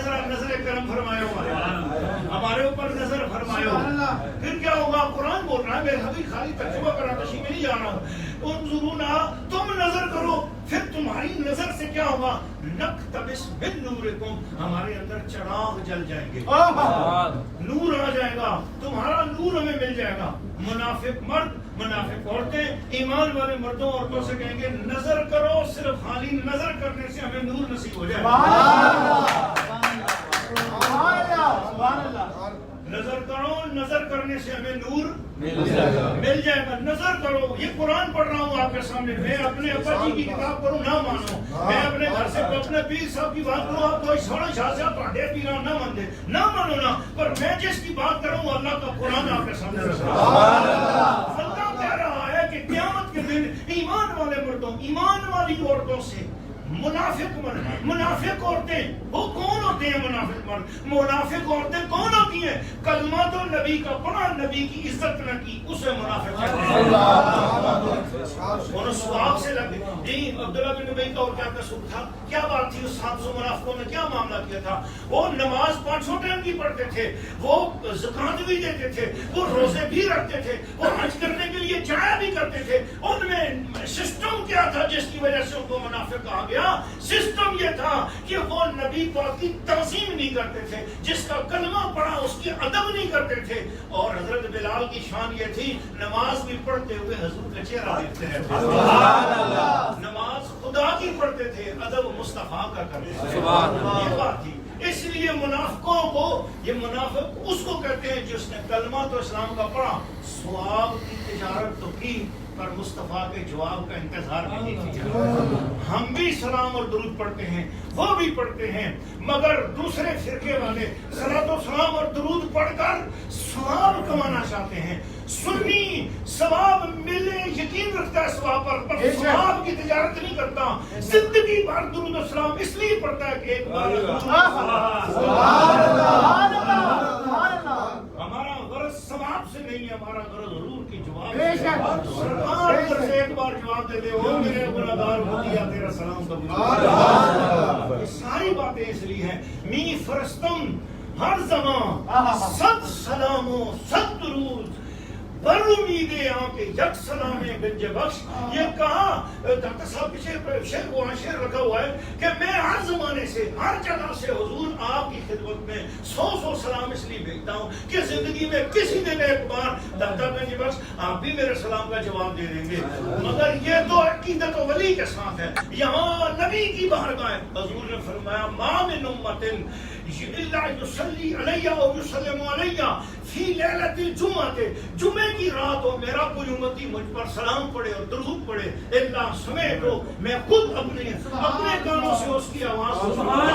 ذرا نظر کرم فرمائے ہمارے اوپر نظر فرمائے. پھر کیا ہوگا, قرآن بول رہا ہے, میں ابھی خالی ترجمہ کرا تشریح میں نہیں جا رہا ہوں. انظرونا, تم نظر کرو, پھر تمہاری نظر سے کیا ہوگا, نقتبس من نورکم, ہمارے اندر چراغ جل جائیں گے, نور آ جائے گا, تمہارا نور ہمیں مل جائے گا. منافق مرد منافق عورتیں ایمان والے مردوں عورتوں سے کہیں گے نظر کرو, صرف خالی نظر کرنے سے ہمیں نور نصیب ہو جائے. نظر کرو, نظر کرنے سے ہمیں نور مل جائے گا. نظر کرو, یہ قرآن پڑھ رہا ہوں آپ کے سامنے, میں اپنے ابا جی کی کتاب پڑھوں نہ مانو, میں اپنے گھر سے اپنے پیر صاحب کی بات کروں, آپ کوئی سوڑا شاہ سے پڑھے پیرا نہ ماندے, نہ مانو نا, پر میں جس کی بات کروں اللہ کا قرآن آپ کے سامنے رکھا. اللہ کہہ رہا ہے کہ قیامت کے دن ایمان والے مردوں, ایمان والی عورتوں سے منافق مرد, منافق عورتیں, وہ کون ہوتے ہیں منافق مرد, منافق عورتیں کون ہوتی ہیں, کلمہ تو نبی کا پڑھا, نبی کی عزت نہ کی, اسے منافق کہتے ہیں. اور سواب سے لگے جی عبداللہ بن ابی کا اور کیا قصور تھا, کیا بات تھی, اس 700 منافقوں نے کیا معاملہ کیا تھا. وہ نماز 500 ٹائم کی پڑھتے تھے, وہ زکات بھی دیتے تھے, وہ روزے بھی رکھتے تھے, وہ حج کرنے کے لیے جایا بھی کرتے تھے. ان میں سسٹم کیا تھا جس کی وجہ سے ان کو منافق کہا گیا, سسٹم یہ تھا کہ وہ نبی پاک کی تعظیم نہیں کرتے تھے, جس کا کلمہ پڑھا اس کی ادب نہیں کرتے تھے. اور حضرت بلال کی شان یہ تھی, نماز بھی پڑھتے ہوئے حضور کا چہرہ دیکھتے رہتے, نماز خدا کی پڑھتے تھے, ادب مصطفیٰ کا کرتے تھے. یہ بات تھی. اس لیے منافقوں کو, یہ منافق اس کو کہتے ہیں جس نے کلمہ تو اسلام کا پڑھا, ثواب کی تجارت تو کی, پر مصطفیٰ کے جواب کا انتظار بھی نہیں کیا. ہم بھی سلام اور درود پڑھتے ہیں, وہ بھی پڑھتے ہیں, مگر دوسرے فرقے والے صلاۃ و سلام اور درود پڑھ کر ثواب کمانا چاہتے ہیں. سنی ثواب ملے یقین رکھتا ہے ثواب پر ثواب کی تجارت نہیں کرتا. زندگی بھر درود و سلام اس لیے پڑھتا ہے کہ ایک بار ہمارا غرض ثواب سے نہیں ہے, ہمارا غرض حضور کی جواب سے. ایک بار جواب دے دے, او میرے گناہگار بندیا تیرا سلام قبول. یہ ساری باتیں اس لیے ہیں. می فرستم ہر زمان صد سلام و صد درود بر امید آنکہ یک سلام گنج بخش. یہ کہا ڈاکٹر صاحب شعر رکھا ہوا ہے کہ میں ہر زمانے سے ہر جگہ سے حضور آپ کی خدمت میں 100 سلام اس لیے بھیجتا ہوں کہ زندگی میں کسی دن ایک بار ڈاکٹر گنج بخش آپ بھی میرے سلام کا جواب دے دیں گے. مگر یہ تو عقیدت و ولی کے ساتھ ہے. یہاں نبی کی بارگاہ حضور نے فرمایا ما من امت الا یصلی علی و یسلم علی فی لیلۃ الجمعہ، جمعے کی رات ہو میرا کوئی امتی مجھ پر سلام پڑھے اور درود پڑھے اللہ سمیت ہو میں خود اپنے کانوں سے اس کی آواز سبحان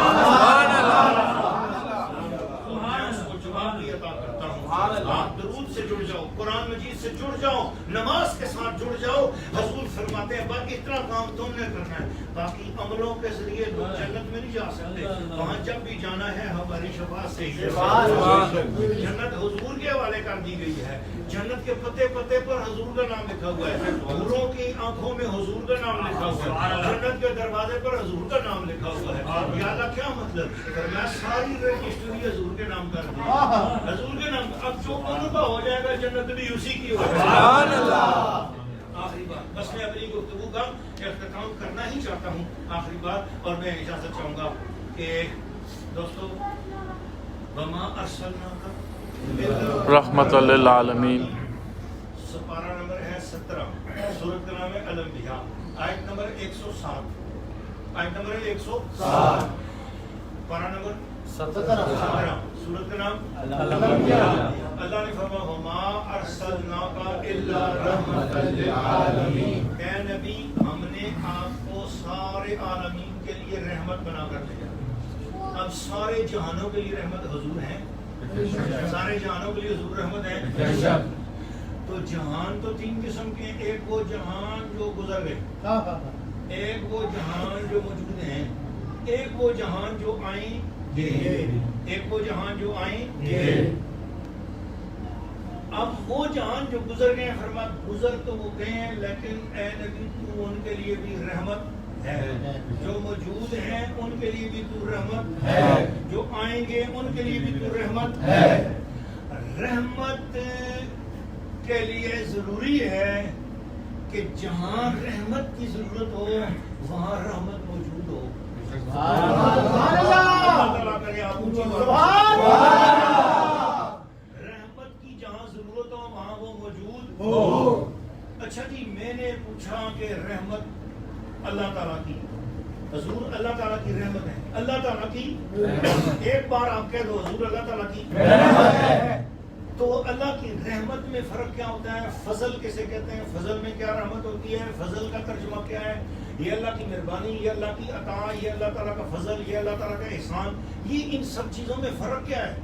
جواب بھی عطا کرتا ہوں. آپ درود سے جڑ جاؤ، قرآن مجید سے جڑ جاؤ، نماز کے ساتھ جڑ جاؤ. حضور فرماتے ہیں باقی اتنا کام تم نے کرنا ہے، باقی عملوں کے ذریعے تم جنت میں نہیں جا سکتے. وہاں جب بھی جانا ہے ہماری شفاعت سے ہی. جنت حضور کے حوالے کر دی گئی ہے. جنت کے پتے پتے پر حضور کا نام لکھا ہوا ہے، حوروں کی آنکھوں میں حضور کا نام لکھا ہوا ہے، جنت کے دروازے پر حضور کا نام لکھا ہوا ہے. یا اللہ کیا مطلب؟ میں ساری رجسٹری حضور کے نام کر دوں، حضور کے نام. اب جو ان کا ہو جائے گا جنت بھی اسی کی ہو جائے گا. آخری بات، بس میں اپنی گفتگو کا اختتام کرنا ہی چاہتا ہوں. آخری بات، اور میں اجازت چاہوں گا کہ دوستو وما ارسلناک رحمت للعالمین. سپارہ نمبر ہے 17، سورۃ کا نام ہے الانبیاء، آیت نمبر 107. آیت نمبر 107، پارہ نمبر 17، سورۃ کا نام الانبیاء. اللہ نے فرمایا وما ارسلناک الا رحمت للعالمین. اے نبی ہم نے آپ کو سارے عالمین کے لیے رحمت بنا کر بھیجا. اب سارے جہانوں کے لیے رحمت حضور ہیں، سارے جہانوں کے لیے حضور رحمت ہے. تو جہان تو 3 قسم کے ہیں. ایک وہ جہان جو گزر گئے، ایک وہ جہان جو موجود ہیں، ایک وہ جہان جو آئیں گے، ایک وہ جہان جو آئیں گے. اب وہ جہان جو گزر گئے، فرمایا گزر تو وہ گئے ہیں لیکن اے نبی تو ان کے لیے بھی رحمت ہے. جو موجود ہیں ان کے لیے بھی تو رحمت ہے، جو آئیں گے ان کے لیے بھی تو رحمت ہے. رحمت کے لیے ضروری ہے کہ جہاں رحمت کی ضرورت ہو وہاں رحمت موجود ہو. رحمت کی جہاں ضرورت ہو وہاں وہ موجود ہو. اچھا جی، میں نے پوچھا کہ رحمت اللہ تعالیٰ کی، حضور اللہ تعالیٰ کی رحمت ہے، اللہ تعالیٰ کی ایک بار آپ کہہ دو حضور اللہ تعالیٰ کی رحمت ہے. تو اللہ کی رحمت میں فرق کیا ہوتا ہے؟ فضل کسے کہتے ہیں؟ فضل میں کیا رحمت ہوتی ہے؟ فضل کا ترجمہ کیا ہے؟ یہ اللہ کی مہربانی، یہ اللہ کی عطا، یہ اللہ تعالیٰ کا فضل، یہ اللہ تعالیٰ کا احسان. یہ ان سب چیزوں میں فرق کیا ہے؟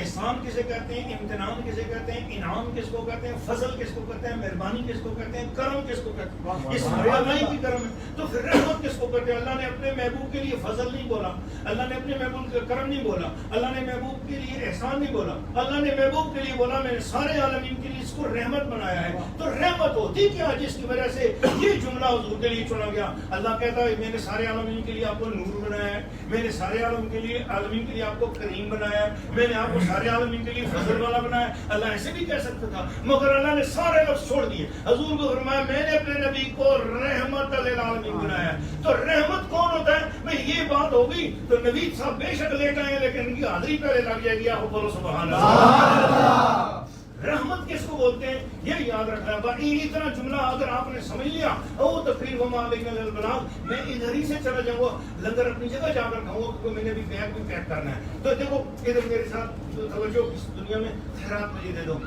احسان کسے کہتے ہیں؟ امتنان کسے کہتے ہیں؟ انعام کس کو کہتے ہیں؟ فضل کس کو کہتے ہیں؟ مہربانی کس کو کہتے ہیں؟ کرم کس کو کہتے ہیں؟ یہ سارے اللہ ہی کی کرم ہے. تو پھر رحمت کس کو کہتے ہیں؟ اللہ نے اپنے محبوب کے لیے فضل نہیں بولا، اللہ نے اپنے محبوب کے کرم نہیں بولا، اللہ نے محبوب کے لیے احسان نہیں بولا، اللہ نے محبوب کے لیے بولا میں نے سارے عالمین کے لیے اس کو رحمت بنایا ہے. تو رحمت ہوتی کیا جس کی وجہ سے یہ جملہ حضور کے لیے چنا گیا؟ اللہ کہتا ہے میں نے سارے عالمین کے لیے آپ کو نور بنایا ہے، میں نے سارے عالمین کے لیے آپ کو کریم بنایا ہے، میں نے آپ کو سارے عالمین کے لیے فضل والا بنایا. اللہ ایسے بھی کہہ سکتا تھا، مگر اللہ نے سارے لفظ چھوڑ دیے. حضور کو فرمایا میں نے اپنے نبی کو رحمت للعالمین بنایا. تو رحمت کون ہوتا ہے بھئی؟ یہ بات ہوگی تو نبی صاحب بے شک لیٹ آئے لیکن ان کی حاضری پہلے لگ جائے گی. آپ بولو سبحان اللہ. رحمت کس کو بولتے ہیں یہ یاد رکھنا ہے. اتنا جملہ اگر آپ نے سمجھ لیا او تقریر وما علینا الا البلاغ. میں ادھر ہی سے چلا جاؤں گا، لنگر اپنی جگہ جا کر کھاؤں گا کیونکہ میں نے بھی بیگ بھی پیک کرنا ہے. تو دیکھو ادھر میرے ساتھ توجہ، اس دنیا میں خیرات مجھے دے دو.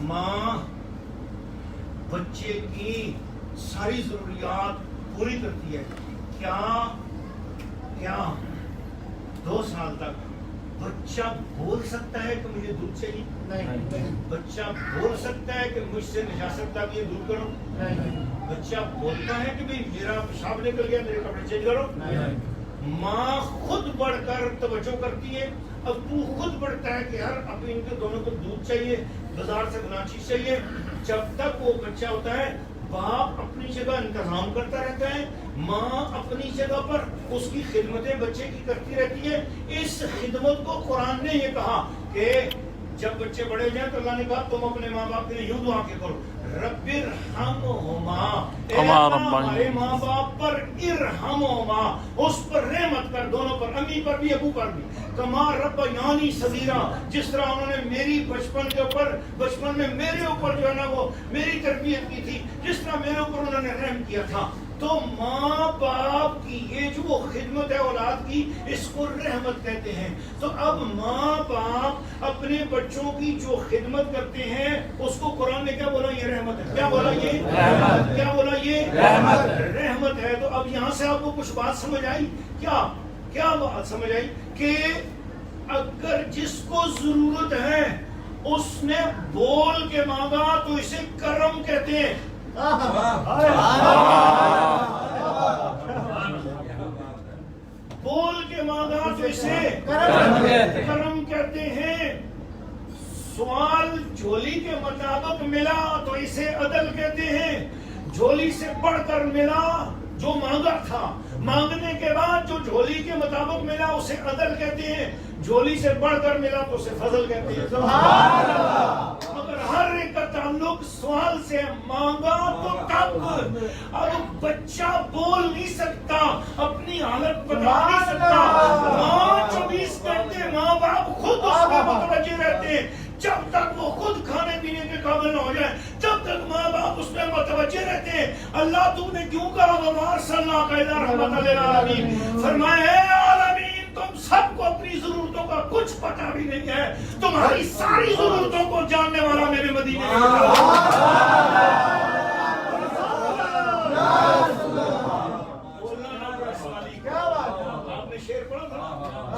ماں بچے کی ساری ضروریات پوری کرتی ہے. کیا 2 سال تک بچہ بول سکتا ہے کہ مجھے دودھ چاہیے؟ نہیں. بچہ بول سکتا ہے کہ مجھ سے نجاست لگی ہے دور کرو؟ نہیں. بچہ بولتا ہے کہ بھئی میرا پیشاب نکل گیا میرے کپڑے چینج کرو؟ نہیں. ماں خود بڑھ کر توجہ کرتی ہے. اب تو خود بڑھتا ہے کہ یار اب ان کے دونوں کو دودھ چاہیے، بازار سے فلاں چیز چاہیے. جب تک وہ بچہ ہوتا ہے باپ اپنی جگہ انتظام کرتا رہتا ہے، ماں اپنی جگہ پر اس کی خدمتیں بچے کی کرتی رہتی ہے. اس خدمت کو قرآن نے یہ کہا کہ جب بچے بڑے جائیں تو اللہ نے کہا تم اپنے ماں باپ کے لیے یوں دعا کے کرو، رب ارحمہما، اے اللہ ہمارے ماں باپ پر ارحمہما، اس پر رحمت کر، دونوں پر، امی پر بھی ابو پر بھی، کما ربیانی صغیرا، جس طرح انہوں نے میری بچپن میں میرے اوپر جو ہے نا وہ میری تربیت کی تھی، جس طرح میرے اوپر انہوں نے رحم کیا تھا. تو ماں باپ کی یہ جو خدمت ہے اولاد کی، اس کو رحمت کہتے ہیں. تو اب ماں باپ اپنے بچوں کی جو خدمت کرتے ہیں اس کو قرآن نے کیا بولا؟ یہ رحمت ہے. کیا بولا؟ یہ رحمت. کیا بولا؟ یہ رحمت ہے. تو اب یہاں سے آپ کو کچھ بات سمجھ آئی؟ کیا بات سمجھ آئی؟ کہ اگر جس کو ضرورت ہے اس نے بول کے مانگا تو اسے کرم کہتے ہیں. بول کے مانگا تو اسے کرم کہتے ہیں. سوال جھولی کے مطابق ملا تو اسے عدل کہتے ہیں. جھولی سے بڑھ کر ملا جو مانگا تھا، مانگنے کے بعد جو جھولی کے مطابق ملا اسے عدل کہتے ہیں. جھولی سے بڑھ کر ملا تو اسے فضل کہتے ہیں. مگر ہر ایک کا تعلق سوال سے، مانگا تو تب. اب بچہ بول نہیں سکتا، اپنی حالت بتا نہیں سکتا. ماں 24 گھنٹے ماں باپ خود اس میں متوجہ رہتے ہیں. جب تک وہ خود کھانے پینے کے قابل نہ ہو جائے، جب تک ماں باپ اس میں متوجہ رہتے ہیں. اللہ تم نے کیوں کہا وَمَا أَرْسَلْنَاكَ إِلَّا رَحْمَةً لِلْعَالَمِينَ؟ فرمایا اے عالمین، تم سب کو اپنی ضرورتوں کا کچھ پتہ بھی نہیں ہے، تمہاری ساری ضرورتوں کو جاننے والا میرے مدینے میں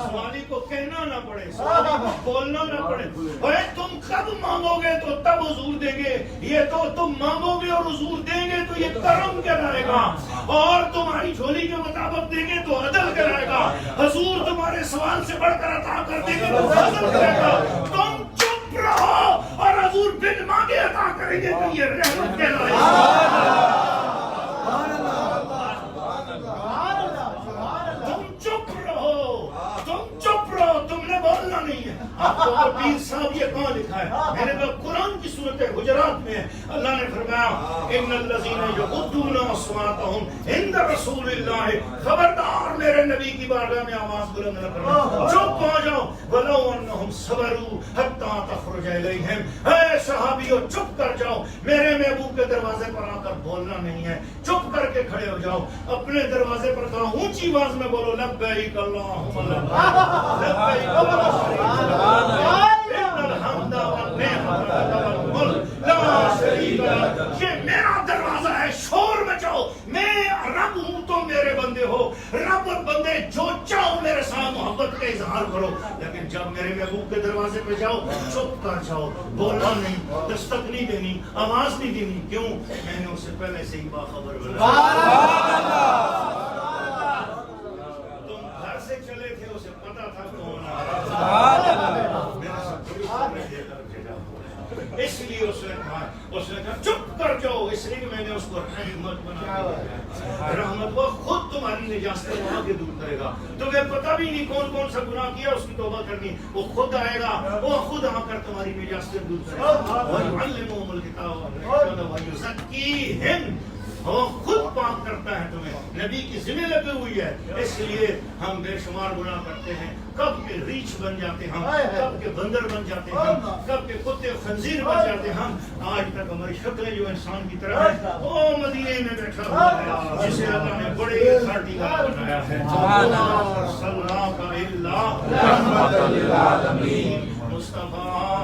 سوالی کو کہنا نہ پڑے، سوالی کو بولنا نہ پڑے. اے تم کب مانگو گے تو تب حضور دیں گے، یہ تو تم مانگو گے اور حضور دیں گے تو یہ کرم کہلائے گا، اور تمہاری جھولی کے مطابق دیں گے تو عدل کہلائے گا. حضور تمہارے سوال سے بڑھ کر عطا کر دیں گے تو فضل کرے گا. تم چپ رہو اور حضور بن مانگے عطا کریں گے تو یہ رحمت کہلائے گا. تم نے بولنا نہیں ہے. آپ کو پیر صاحب یہ کہاں لکھا ہے؟ میں نے کہا قرآن کی صورت حجرات میں اللہ نے فرمایا ان الذین یغضون اصواتهم عند رسول اللہ، خبردار میرے نبی کی بارگاہ میں آواز بلند نہ کرنا، چپ ہو جاؤ. ولو انہم صبروا حتی تخرج الیہم، اے صحابیوں چپ کر جاؤ، میرے محبوب کے دروازے پر آ کر بولنا نہیں ہے، چپ کر کے کھڑے ہو جاؤ. اپنے دروازے پر کہا اونچی آواز میں بولو لبیک اللہم لبیک لبیک لا شریک لک. یہ میرا دروازہ ہے، شور مچاؤ، میں رب ہوں تو میرے بندے ہو. رب اور بندے جو چاہو میرے ساتھ محبت کا اظہار کرو، لیکن جب میرے محبوب کے دروازے پہ جاؤ چپ کر جاؤ، بولنا نہیں، دستک نہیں دینی، آواز نہیں دینی. کیوں؟ میں نے اسے پہلے سے ہی باخبر بنا. تم گھر سے چلے تھے، اسے پتا تھا کون آ رہا ہے. اس لیے اس نے کہا چپ کر جاؤ، اس لیے کہ میں نے اس کو رحمت بنا دیا. رحمت وہ خود تمہاری نجاست وہاں کے دور کرے گا. تمہیں پتہ بھی نہیں کون کون سا گناہ کیا، اس کی توبہ کرنی، وہ خود آئے گا، وہ خود آ کر تمہاری نجاست دور کرے گا. وَيُعَلِّمُهُمُ الْكِتَابَ وَالْحِكْمَةَ وَيُزَكِّيهِمْ، وہ خود پاک کرتا ہے تمہیں. نبی کی ذمہ لگی ہوئی ہے. اس لیے ہم بے شمار گناہ کرتے ہیں، کب کے ریچھ بن جاتے ہیں، کب کے بندر بن جاتے ہیں، کب کے کتے خنزیر بن جاتے ہیں. آج تک ہماری شکلیں جو انسان کی طرح ہے، وہ مدینے میں بیٹھا ہوا ہے جسے اللہ نے بڑے اتھارٹی کا بنایا ہے. صلی اللہ کا اللہ رحمت للعالمین مصطفیٰ